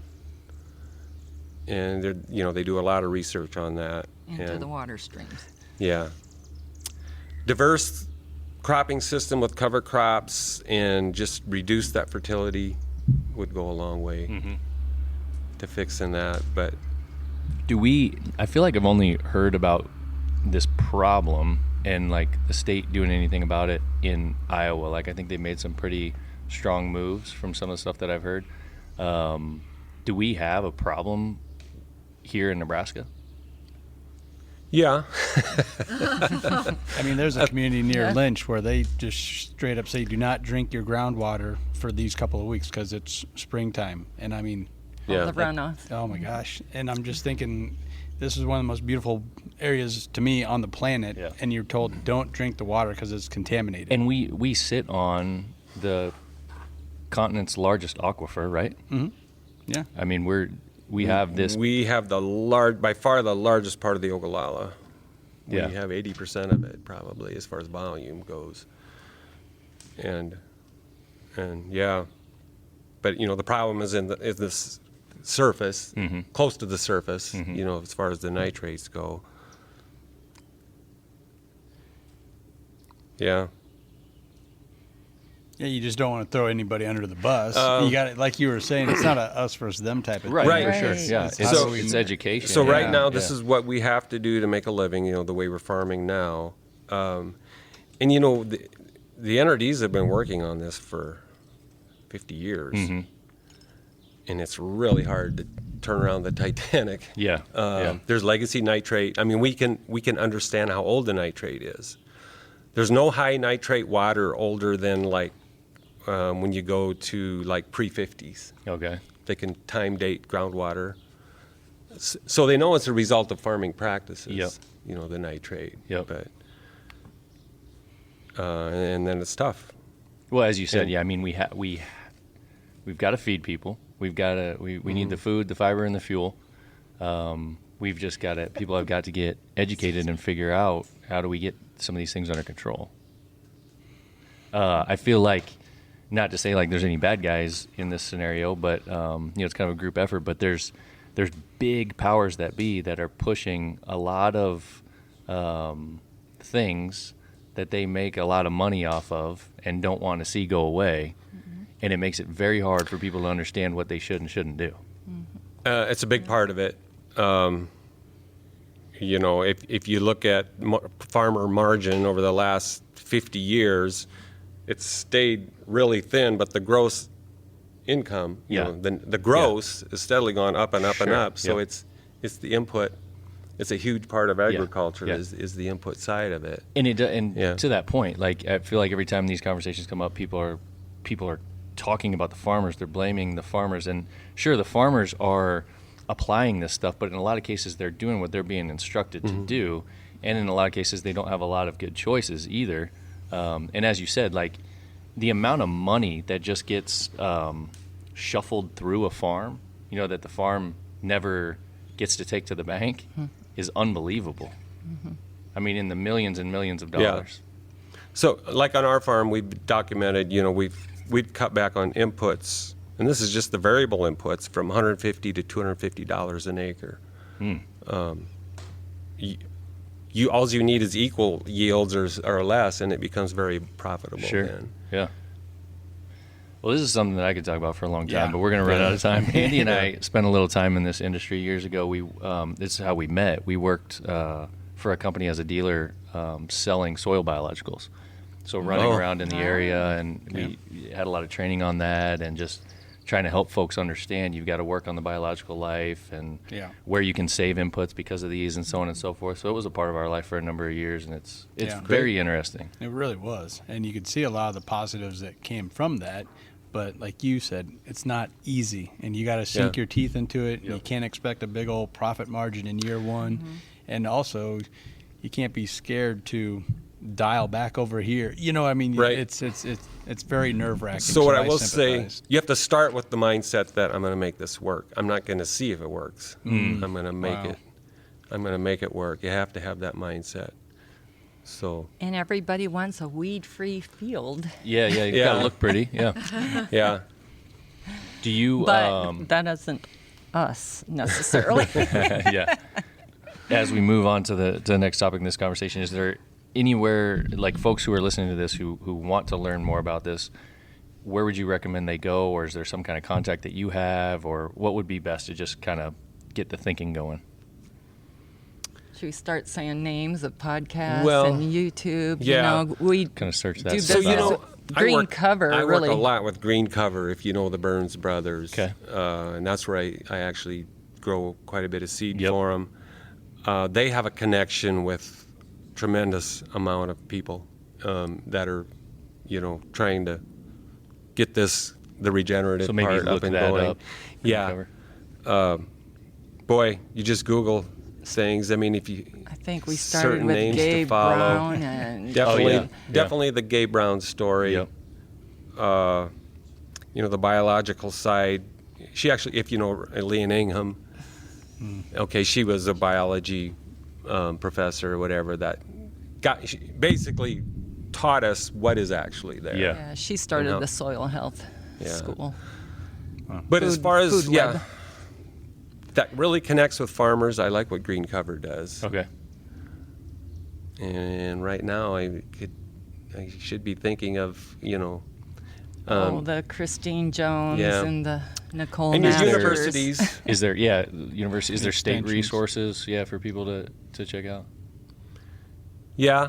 And they do a lot of research on that. Into the water streams. Yeah. Diverse cropping system with cover crops and just reduce that fertility would go a long way to fixing that. But I feel like I've only heard about this problem and like the state doing anything about it in Iowa. Like, I think they made some pretty strong moves from some of the stuff that I've heard. Do we have a problem here in Nebraska? yeah. I mean, there's a community near Lynch where they just straight up say, do not drink your groundwater for these couple of weeks because it's springtime. And I mean, Yeah. The runoff. oh my gosh. And I'm just thinking, this is one of the most beautiful areas to me on the planet. Yeah. And you're told, don't drink the water because it's contaminated. And we sit on the continent's largest aquifer, right? Yeah. I mean, we have this. We have by far the largest part of the Ogallala. We Yeah. have 80% of it probably as far as volume goes. And yeah, but the problem is is this surface, close to the surface, as far as the nitrates go. Yeah. Yeah, you just don't want to throw anybody under the bus. You got it, like you were saying, it's not a us versus them type of Right, thing. for sure. Right. Yeah, So- it's education. So right yeah, now, this yeah. is what we have to do to make a living, the way we're farming now. And the NRDs have been working on this for 50 years. And it's really hard to turn around the Titanic. Yeah, yeah. There's legacy nitrate. I mean, we can understand how old the nitrate is. There's no high nitrate water older than when you go to pre-50s. Okay. They can time date groundwater. So they know it's a result of farming practices, Yep. the nitrate. Yep. But and then it's tough. Well, as you said, Yeah. I mean, we've got to feed people. We need the food, the fiber, and the fuel. We've just got to. People have got to get educated and figure out how do we get some of these things under control. I feel like, not to say like there's any bad guys in this scenario, but it's kind of a group effort. But there's big powers that be that are pushing a lot of things that they make a lot of money off of and don't want to see go away, and it makes it very hard for people to understand what they should and shouldn't do. It's a big part of it. If you look at farmer margin over the last 50 years, it's stayed really thin, but the gross income, the gross is steadily gone up and up and up. So it's the input. It's a huge part of agriculture is the input side of it. And to that point, like I feel like every time these conversations come up, people are talking about the farmers. They're blaming the farmers, and sure, the farmers are applying this stuff, but in a lot of cases, they're doing what they're being instructed to do, and in a lot of cases, they don't have a lot of good choices either. And as you said, like the amount of money that just gets shuffled through a farm, that the farm never gets to take to the bank, is unbelievable. I mean, in the millions and millions of dollars. Yeah. So, like on our farm, we've documented, we've cut back on inputs, and this is just the variable inputs, from $150 to $250 an acre. All you need is equal yields or less, and it becomes very profitable. Sure. Then. Yeah. Well, this is something that I could talk about for a long time, Yeah. but we're going to run out of time. Andy and I spent a little time in this industry years ago. This is how we met. We worked for a company as a dealer selling soil biologicals. So running around in the area, and we had a lot of training on that, and just trying to help folks understand you've got to work on the biological life and where you can save inputs because of these and so on and so forth. So it was a part of our life for a number of years, and it's very interesting. It really was. And you could see a lot of the positives that came from that. But like you said, it's not easy, and you got to sink your teeth into it. And you can't expect a big old profit margin in year one. And also, you can't be scared to dial back over here. Right. It's very nerve-wracking. So what I will say, sympathize. you have to start with the mindset that I'm going to make this work. I'm not going to see if it works. I'm going to make it. I'm going to make it work. You have to have that mindset. So. And everybody wants a weed-free field. Yeah, you got to look pretty. Yeah. Yeah. Do you? But that isn't us necessarily. Yeah. As we move on to the next topic in this conversation, is there anywhere, like folks who are listening to this who want to learn more about this, where would you recommend they go, or is there some kind of contact that you have, or what would be best to just kind of get the thinking going? Should we start saying names of podcasts Well, and YouTube? yeah. We Kind of search that do stuff business out. with Green Cover, I really. work a lot with Green Cover, if you know the Burns brothers. Okay. And that's where I actually grow quite a bit of seed Yep. for them. They have a connection with tremendous amount of people that are, trying to get the regenerative So maybe part look up and that going. up. Yeah. Boy, you just Google things. I mean, if you I think we started certain with names to Gabe follow. Brown and Definitely the Gabe Brown story. Yep. The biological side. She actually, if you know Leanne Ingham, okay, she was a biology professor or whatever that she basically taught us what is actually there. Yeah. Yeah, she started You know? the soil health Yeah. school. But as far as Food web. that really connects with farmers. I like what Green Cover does. Okay. And right now, I should be thinking of The Christine Jones yeah. and the Nicole and your Masters. universities. Is there university? Is there state Extensions. resources? Yeah, for people to check out. Yeah,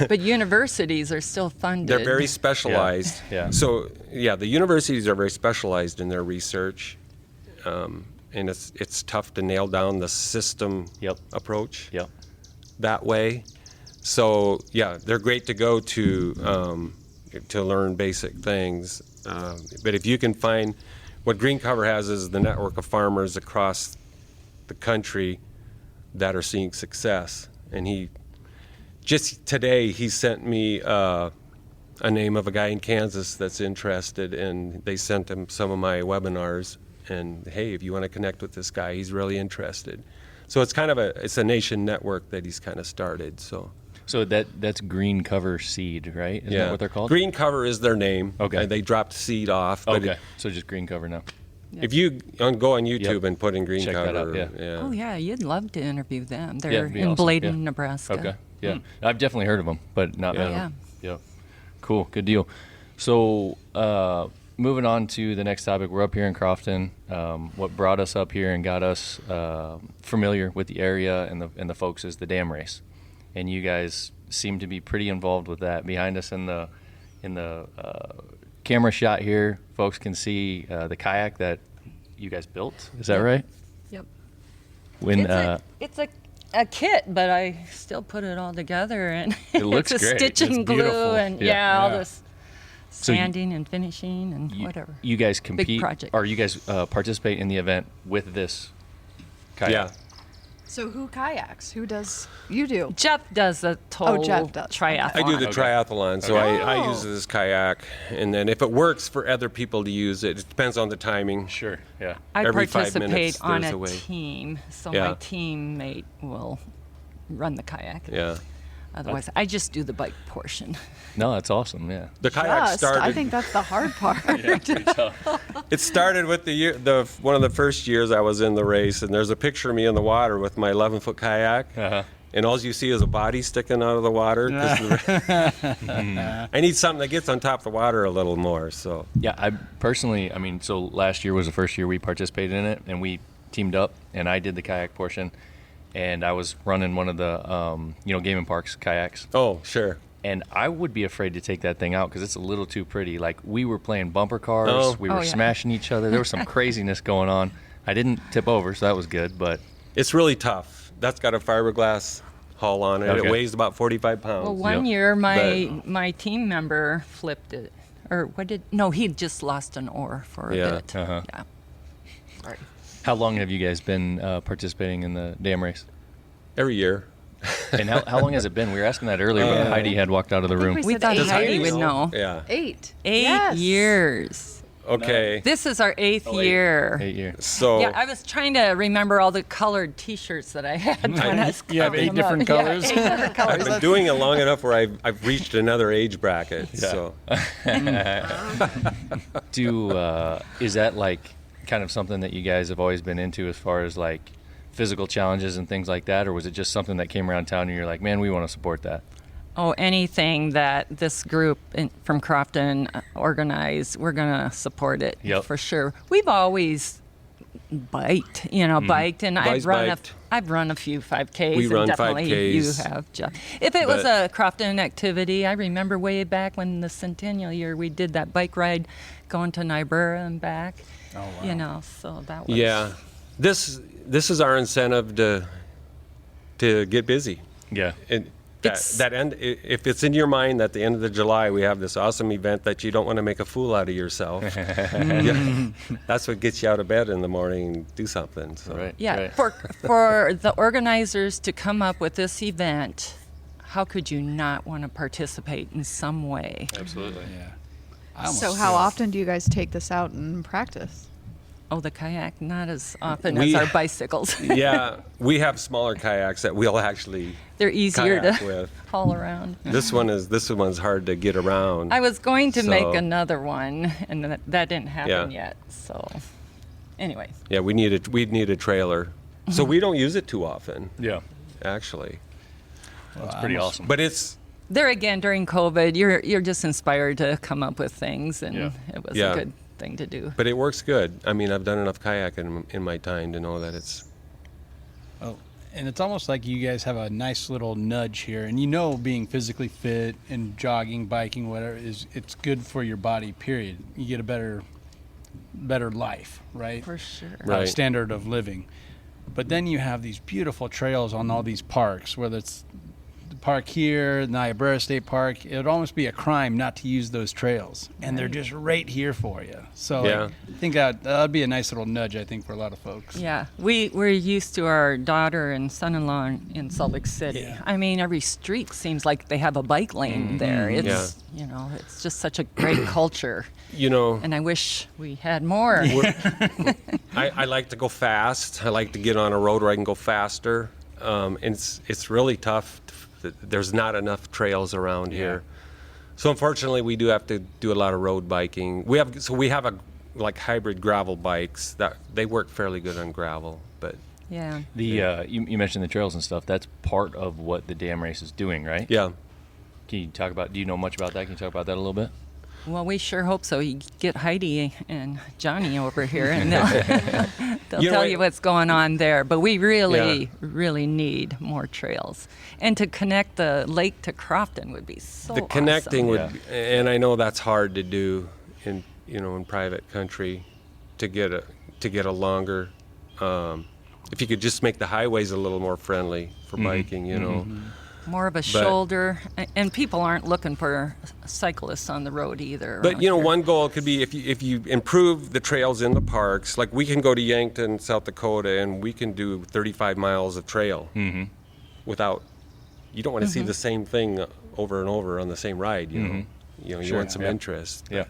But universities are still funded. they're very specialized. Yeah. So the universities are very specialized in their research, and it's tough to nail down the system approach. Yep. That way. So they're great to go to learn basic things. But if you can find what Green Cover has is the network of farmers across the country that are seeing success, and he just today he sent me a name of a guy in Kansas that's interested, and they sent him some of my webinars. And hey, if you want to connect with this guy, he's really interested. So it's kind of a nation network that he's kind of started. So that's Green Cover Seed, right? Isn't that what they're called? Green Cover is their name. Okay. And they dropped seed off. But Okay. So just Green Cover now. if you go on YouTube and put in Green Check that Cover, out, yeah. Oh yeah, you'd love to interview them. Yeah, They're it'd be in awesome. Bladen, Yeah. Nebraska. Okay. Yeah. I've definitely heard of them, but not met Yeah. them. Yeah. Cool. Good deal. So moving on to the next topic, we're up here in Crofton. What brought us up here and got us familiar with the area and the folks is the dam race, and you guys seem to be pretty involved with that. Behind us in the camera shot here, folks can see the kayak that you guys built. Is that right? Yep. When It's a kit, but I still put it all together, and It looks it's a great. stitch It's and glue, beautiful. and Yeah. all Yeah. this So you- sanding and finishing and whatever. you guys compete, project. or you guys participate in the event with this kayak? Yeah. So who kayaks? Who does? You do. Jeff does the total Jeff does. triathlon. I do the Okay. triathlon, so Okay. I use this kayak, and then if it works for other people to use it, it depends on the timing. Sure. Yeah. I every 5 participate minutes, on there's a a way. team, so Yeah. my teammate will run the kayak. Yeah. Otherwise, I just do the bike portion. No, that's awesome. Yeah. The kayak Just, started. I think that's the hard part. It started with one of the first years I was in the race, and there's a picture of me in the water with my 11-foot kayak, and all you see is a body sticking out of the water. 'Cause I need something that gets on top of the water a little more. So Yeah, I personally, so last year was the first year we participated in it, and we teamed up, and I did the kayak portion, and I was running one of the, Game and Parks kayaks, oh sure. and I would be afraid to take that thing out because it's a little too pretty. Like, we were playing bumper cars, Oh. we were Oh, yeah. smashing each other. There was some craziness going on. I didn't tip over, so that was good, but It's really tough. That's got a fiberglass hull on it. Okay. It weighs about 45 pounds. Well, one Yep. year my team member flipped it, or he just lost an oar for a Yeah. bit. Uh-huh. Yeah. Sorry. how long have you guys been participating in the dam race? Every year. And how long has it been? We were asking that earlier, but Heidi had walked out of the I think room. we We said thought 8 Heidi years. would know. Yeah. 8. 8 Yes. years. Okay. This is our 8th Oh, 8. year. 8 years. So Yeah, I was trying to remember all the colored T-shirts that I had when I was You have counting 8 them up. different Yeah, colors? 8 different colors. I've been doing it long enough where I've reached another age bracket. Yeah. So Is that like kind of something that you guys have always been into as far as like physical challenges and things like that, or was it just something that came around town and you're like, man, we want to support that? Oh, anything that this group from Crofton organize, we're gonna support it Yep. for sure. We've always biked, biked, and Boys biked. I've run a few 5Ks. We and run definitely 5Ks, You have, Jeff. If it was but- a Crofton activity, I remember way back when the Centennial year we did that bike ride, going to Nebraska and back. Oh, wow. So that was yeah, this is our incentive to get busy. Yeah. And It's- if it's in your mind that the end of the July we have this awesome event that you don't want to make a fool out of yourself, yeah, that's what gets you out of bed in the morning and do something. So. Right. Yeah, Right. for the organizers to come up with this event, how could you not want to participate in some way? Absolutely. Yeah. I almost So how feel- often do you guys take this out and practice? Oh, the kayak, not as often We- as our bicycles. Yeah, we have smaller kayaks that we'll actually They're easier kayak to with. haul around. This one's hard to get around. I was going to make So- another one, and that didn't happen Yeah. yet. So, anyway, Yeah, we'd need a trailer. So we don't use it too often, Yeah. actually. That's pretty almost- awesome. But it's there again during COVID, you're just inspired to come up with things, and Yeah. it was Yeah. a good thing to do. But it works good. I mean, I've done enough kayaking in my time to know that it's. Oh, and it's almost like you guys have a nice little nudge here, and being physically fit and jogging, biking, whatever it's good for your body. Period. You get a better life, right? For sure. Right. Standard of living. But then you have these beautiful trails on all these parks, whether it's the park here, Niobrara State Park, it would almost be a crime not to use those trails. And they're just right here for you. So Yeah. I think that'd be a nice little nudge, I think, for a lot of folks. Yeah, we're used to our daughter and son-in-law in Salt Lake City. Yeah. I mean, every street seems like they have a bike lane there. It's it's just such a great culture, You know, and I wish we had more. I like to go fast. I like to get on a road where I can go faster. And it's really tough. There's not enough trails around here. So unfortunately, we do have to do a lot of road biking. We have a like hybrid gravel bikes that they work fairly good on gravel, but Yeah. You mentioned the trails and stuff. That's part of what the dam race is doing, right? yeah. Can you talk about? Do you know much about that? Can you talk about that a little bit? Well, we sure hope so. You get Heidi and Johnny over here, and they'll You know tell what? you what's going on there. But we really need more trails, and to connect the lake to Crofton would be so. The connecting awesome. would, and I know that's hard to do in private country, to get a longer. If you could just make the highways a little more friendly for biking, More of a shoulder, and people aren't looking for cyclists on the road either. But around you know, here. one goal could be if you improve the trails in the parks. Like we can go to Yankton, South Dakota, and we can do 35 miles of trail without. You don't want to see the same thing over and over on the same ride. You want some interest. Yeah.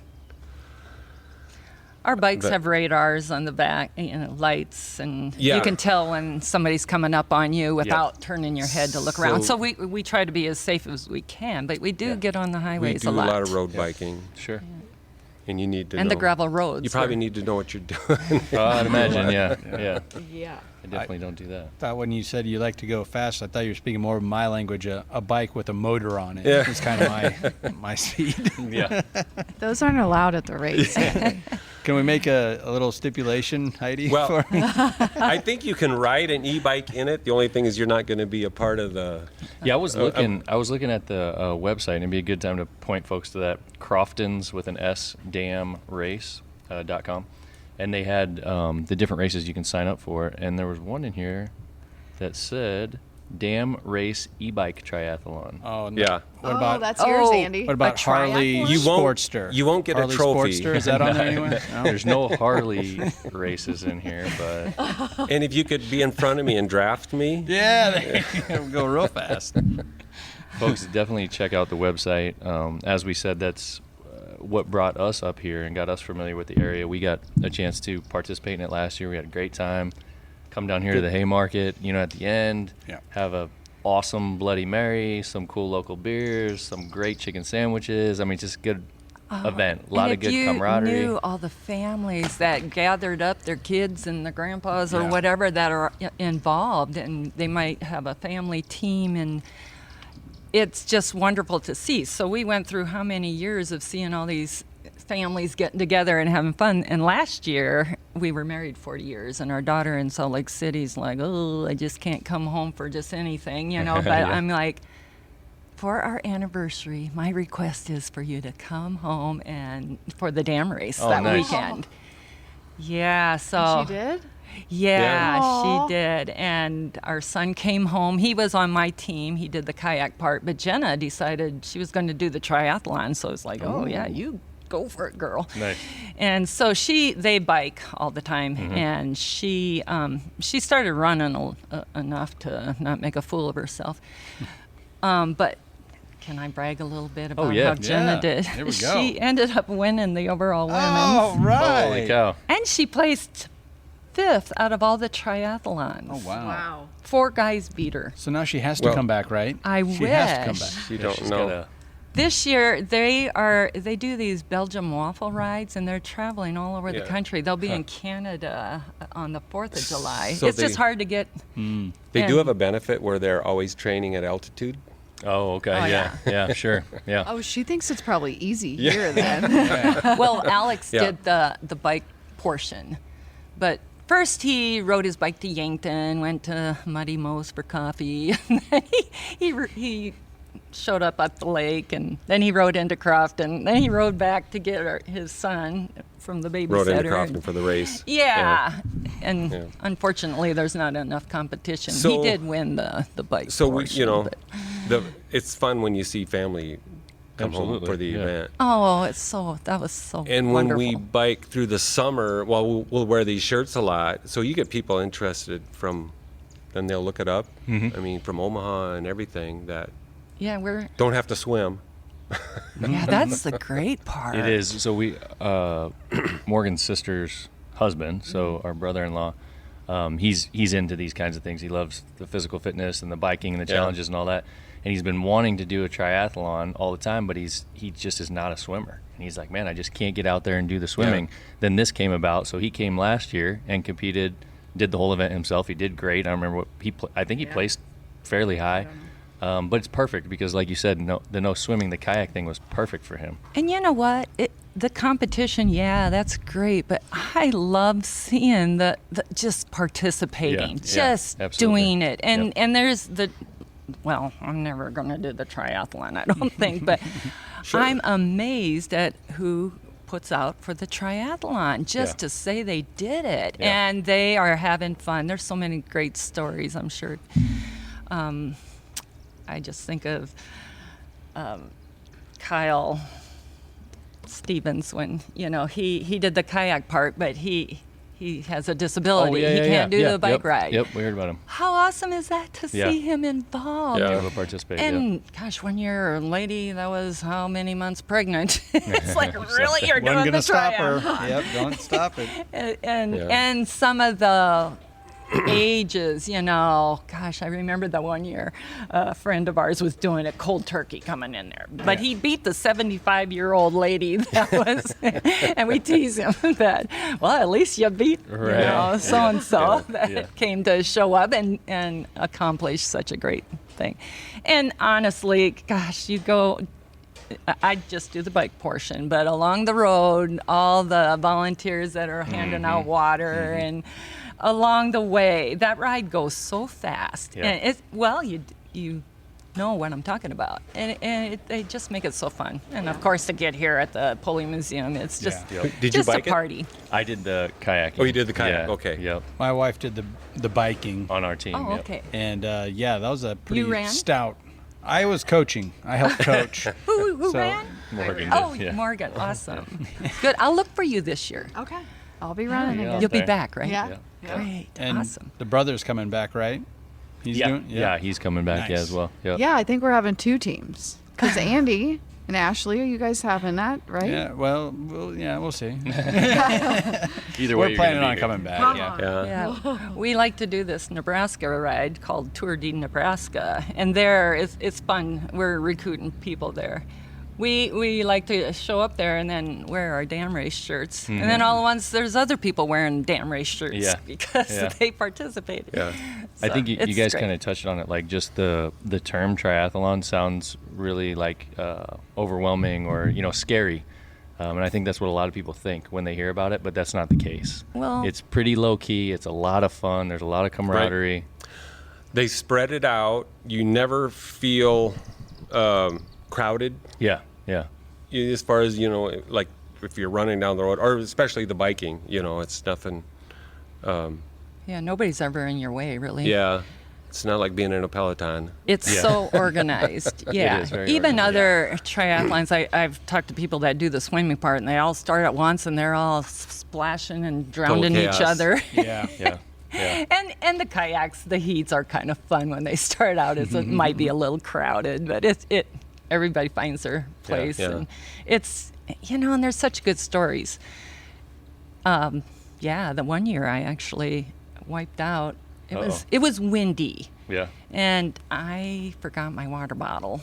Our bikes But- have radars on the back, lights, and Yeah. you can tell when somebody's coming up on you without turning your head to look around. So we try to be as safe as we can, but we do get on the We highways do a a lot. lot of road biking, Sure. and you need to And know. the gravel roads. You probably where- need to know what you're doing. I'd imagine. Yeah. Yeah. I definitely don't do that. Thought when you said you like to go fast, I thought you were speaking more of my language, a bike with a motor on it. Yeah. It's kind of my speed. Yeah. Those aren't allowed at the race. Can we make a little stipulation, Heidi? Well, for- I think you can ride an e-bike in it. The only thing is you're not going to be a part of the. Yeah, I was looking at the website, and it'd be a good time to point folks to that Crofton's with an S damrace.com, and they had the different races you can sign up for, and there was one in here that said Dam Race E-Bike Triathlon. Oh, no. Yeah. What about that's yours, Andy. what about a Harley triathlon? Sportster? You won't get a Harley trophy. Sportster, is that on there anywhere? No? There's no Harley races in here, but And if you could be in front of me and draft me, Yeah, they go real fast. folks, definitely check out the website. As we said, that's what brought us up here and got us familiar with the area. We got a chance to participate in it last year. We had a great time. Come down here to the Haymarket, at the end, Yeah. have a awesome Bloody Mary, some cool local beers, some great chicken sandwiches. I mean, just good event. A lot of good camaraderie. If you knew all the families that gathered up their kids and their grandpas or Yeah. whatever that are involved, and they might have a family team, and it's just wonderful to see. So we went through how many years of seeing all these families getting together and having fun. And last year, we were married 40 years, and our daughter in Salt Lake City's like, oh, I just can't come home for just anything, But Yeah. I'm like, for our anniversary, my request is for you to come home and for the dam race Oh, that nice. weekend. Yeah, so She did? yeah, Aw. she did. And our son came home. He was on my team. He did the kayak part, but Jenna decided she was going to do the triathlon. So it's like, oh yeah, you go for it, girl. Nice. And so they bike all the time, and she started running enough to not make a fool of herself. But can I brag a little bit about yeah. how Jenna Yeah. did? Here we go. She ended up winning the overall women's. Oh, right. Holy cow. And she placed 5th out of all the triathlons. Oh, wow. 4 guys beat her. So now she has to Well, come back, right? I She has to come wish. back. you don't She's know. gotta- This year they do these Belgium waffle rides, and they're traveling all over the Yeah. country. They'll be in Canada on the 4th of July. So It's just they- hard to get. They do And- have a benefit where they're always training at altitude. Oh, okay. Oh, yeah, sure. Yeah. Oh, she thinks it's probably easy here then. Well, Alex Yeah. did the bike portion, but first he rode his bike to Yankton, went to Muddy Mo's for coffee, and then he showed up at the lake, and then he rode into Crofton. Then he rode back to get his son from the babysitter. Rode into Crofton for the race. Yeah, and Yeah. unfortunately, there's not enough competition. So- he did win the bike. So we, portion, but- It's fun when you see family come home Absolutely, for the yeah. event. Oh, that was so And wonderful. when we bike through the summer, well, we'll wear these shirts a lot, so you get people interested then they'll look it up. I mean, from Omaha and everything that Yeah, don't have to swim. yeah, that's the great part. It is. So we, Morgan's sister's husband, so our brother-in-law, he's into these kinds of things. He loves the physical fitness and the biking and the Yeah. challenges and all that. And he's been wanting to do a triathlon all the time, but he just is not a swimmer. And he's like, man, I just can't get out there and do the swimming. Then this came about, so he came last year and competed, did the whole event himself. He did great. I remember I think he placed fairly high. But it's perfect because, like you said, the no swimming, the kayak thing was perfect for him. And you know what? The competition, yeah, that's great. But I love seeing the just participating, just absolutely. doing it. And Yep. and there's well, I'm never going to do the triathlon, I don't think. But I'm amazed at who puts out for the triathlon just to say they did it. Yeah. And they are having fun. There's so many great stories, I'm sure. I just think of Kyle Stevens when he did the kayak part, but he has a disability. He can't do the bike ride. Yep, we heard about him. How awesome is that to Yeah. see him involved? Yeah. Able to participate. And gosh, one year a lady that was how many months pregnant? It's like, really, you're Wasn't doing gonna the stop her. triathlon? Yep, don't stop it. And some of the ages, gosh, I remember the one year a friend of ours was doing a cold turkey coming in there, but he beat the 75-year-old lady that was, and we tease him that, well, at least you beat, Right. so-and-so that Yeah. came to show up and accomplish such a great thing. And honestly, gosh, I just do the bike portion, but along the road, all the volunteers that are handing out water and along the way, that ride goes so fast. Yeah. And you know what I'm talking about. And they just make it so fun. And of course, to get here at the Pulley Museum, it's just, Yep. Did you just bike a it? party. I did the kayaking. Oh, you did the kayak? Yeah, Okay. Yep. My wife did the biking, On our team. Oh, yep. okay. and that was a pretty ran? stout. I was coaching. I helped coach. Who So- ran? Morgan Oh, did, yeah. Morgan. Awesome. Good. I'll look for you this year. Okay. I'll be running Yeah. again. You'll be there. back, right? Yeah. Yeah. Great. And Awesome. the brother's coming back, right? He's Yeah. doing. Yeah, he's coming back Nice. as well. Yep. Yeah, I think we're having two teams. Because Andy and Ashley, are you guys having that, right? Yeah. Well, we'll see. Either way, We're you're planning gonna on be coming here. back. Yeah. Yeah, we like to do this Nebraska ride called Tour de Nebraska, and there it's fun. We're recruiting people there. We like to show up there and then wear our dam race shirts, and then all at once there's other people wearing dam race shirts Yeah. because Yeah. they participated. Yeah. I think you it's guys great. kind of touched on it. Like just the term triathlon sounds really like overwhelming or scary, and I think that's what a lot of people think when they hear about it. But that's not the case. Well- it's pretty low key. It's a lot of fun. There's a lot of camaraderie. They spread it out. You never feel crowded. Yeah, yeah, As far as like if you're running down the road, or especially the biking, it's nothing. Yeah, nobody's ever in your way, really. Yeah, it's not like being in a Peloton. It's Yeah. so organized. Yeah. is very Even organized. other triathlons, I've talked to people that do the swimming part, and they all start at once, and they're all splashing and drowning each chaos. other. Yeah. yeah, yeah. And the kayaks, the heats are kind of fun when they start out. It might be a little crowded, but everybody finds their place, yeah. and it's and there's such good stories. The one year I actually wiped out. It was windy. Yeah. And I forgot my water bottle.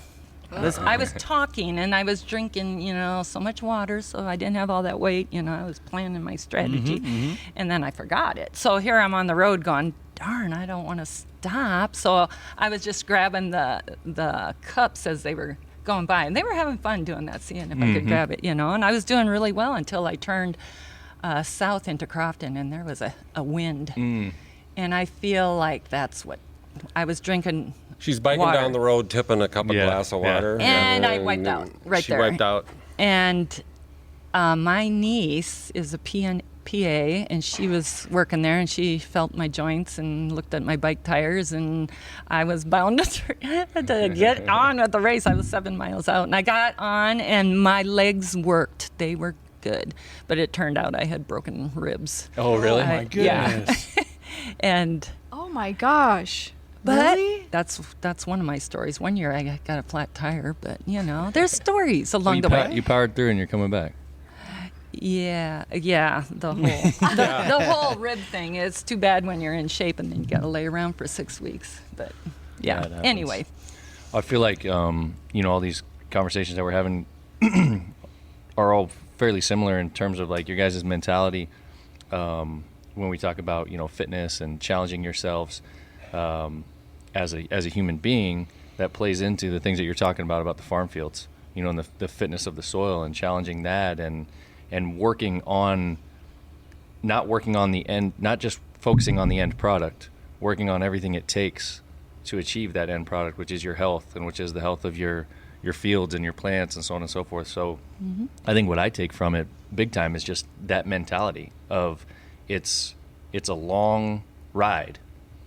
I was talking and I was drinking, so much water, so I didn't have all that weight. I was planning my strategy, and then I forgot it. So here I'm on the road going, darn, I don't want to stop. So I was just grabbing the cups as they were going by, and they were having fun doing that, seeing if I could grab it, and I was doing really well until I turned south into Crofton, and there was a wind. And I feel like that's what I was drinking. She's biking water. down the road, tipping a cup of Yeah, glass of yeah. water, And I wiped out right she there. wiped out. And my niece is a PA, and she was working there, and she felt my joints and looked at my bike tires, and I was bound to get on with the race. I was 7 miles out, and I got on, and my legs worked. They were good, but it turned out I had broken ribs. Oh, really? Oh my goodness. Yeah. And Oh my gosh. but Really? that's one of my stories. One year I got a flat tire, but there's stories along you the way. You powered through and you're coming back. Yeah, the whole the whole rib thing. It's too bad when you're in shape and then you got to lay around for 6 weeks. But Yeah, it happens. anyway, I feel like all these conversations that we're having are all fairly similar in terms of like your guys' mentality when we talk about fitness and challenging yourselves as a human being. That plays into the things that you're talking about the farm fields, and the fitness of the soil and challenging that and working on not the end, not just focusing on the end product, working on everything it takes to achieve that end product, which is your health and which is the health of your fields and your plants and so on and so forth. So I think what I take from it big time is just that mentality of it's a long ride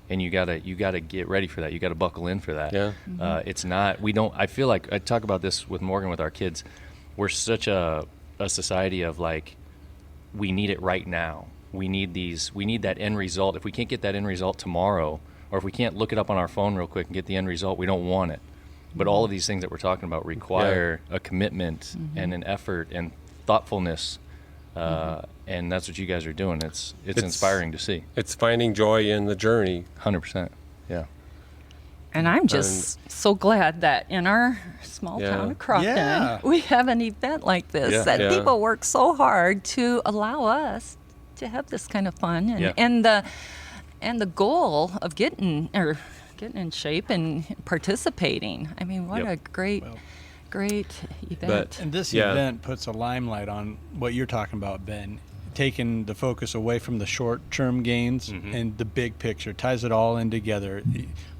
and you gotta get ready for that. You gotta buckle in for that. Yeah. It's not, I feel like I talk about this with Morgan, with our kids. We're such a society of like, we need it right now. We need that end result. If we can't get that end result tomorrow, or if we can't look it up on our phone real quick and get the end result, we don't want it. But all of these things that we're talking about require a commitment and an effort and thoughtfulness, and that's what you guys are doing. It's inspiring to see. It's finding joy in the journey. 100%. Yeah. and I'm just so glad that in our small town of Crofton, Yeah. we have an event like this, Yeah. that Yeah. people work so hard to allow us to have this kind of fun, and the goal of getting in shape and participating. I mean, what a great event. And this Yeah. event puts a limelight on what you're talking about, Ben, taking the focus away from the short-term gains and the big picture, ties it all in together.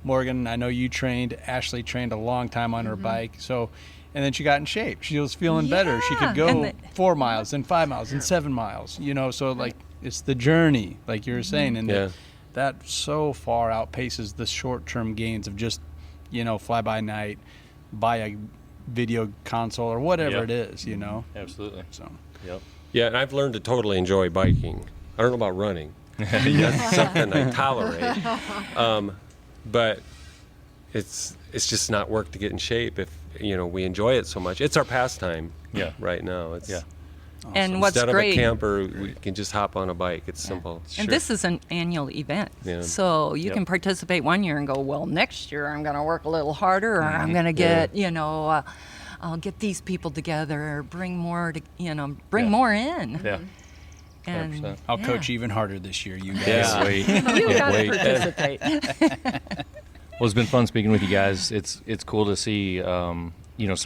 Morgan, I know you trained. Ashley trained a long time on her bike, and then she got in shape. She was feeling better. She could Yeah, go and 4 miles and 5 miles and 7 miles. So like it's the journey, like you were saying, and that so far outpaces the short-term gains of just fly by night, buy a video console or whatever it is. Absolutely. So. Yep. Yeah, and I've learned to totally enjoy biking. I don't know about running. That's something I tolerate. But it's just not work to get in shape if we enjoy it so much. It's our pastime. Yeah. Right now. It's Yeah. And what's instead great, of a camper, we can just hop on a bike. It's simple. and this is an annual event, Yeah. so you can participate one year and go, well, next year I'm going to work a little harder, or I'm going to get, I'll get these people together, or bring more more in. Yeah. And 100%. I'll coach even harder this year, you guys. Yeah. Wait. you got to Wait. participate. Well, it's been fun speaking with you guys. It's cool to see some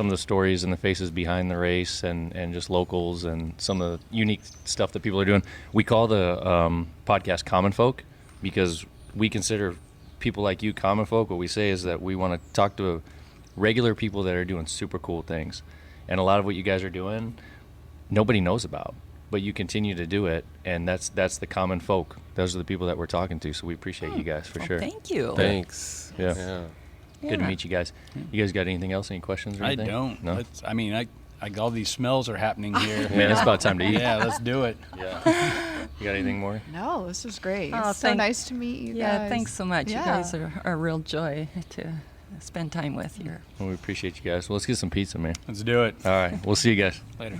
of the stories and the faces behind the race, and just locals, and some of the unique stuff that people are doing. We call the podcast Common Folk because we consider people like you common folk. What we say is that we want to talk to regular people that are doing super cool things, and a lot of what you guys are doing nobody knows about, but you continue to do it, and that's the common folk. Those are the people that we're talking to, so we appreciate you guys for sure. Thank you. Thanks. Yeah. Good to meet you guys. You guys got anything else? Any questions or I anything? don't. No? All these smells are happening here. Man, it's about time to eat. Yeah, let's do it. Yeah. You got anything more? No, this was great. Oh, It's so nice to meet you Yeah, guys. thanks so much. Yeah. You guys are a real joy to spend time with. Well, we appreciate you guys. Well, let's get some pizza, man. Let's do it. All right. We'll see you guys. Later.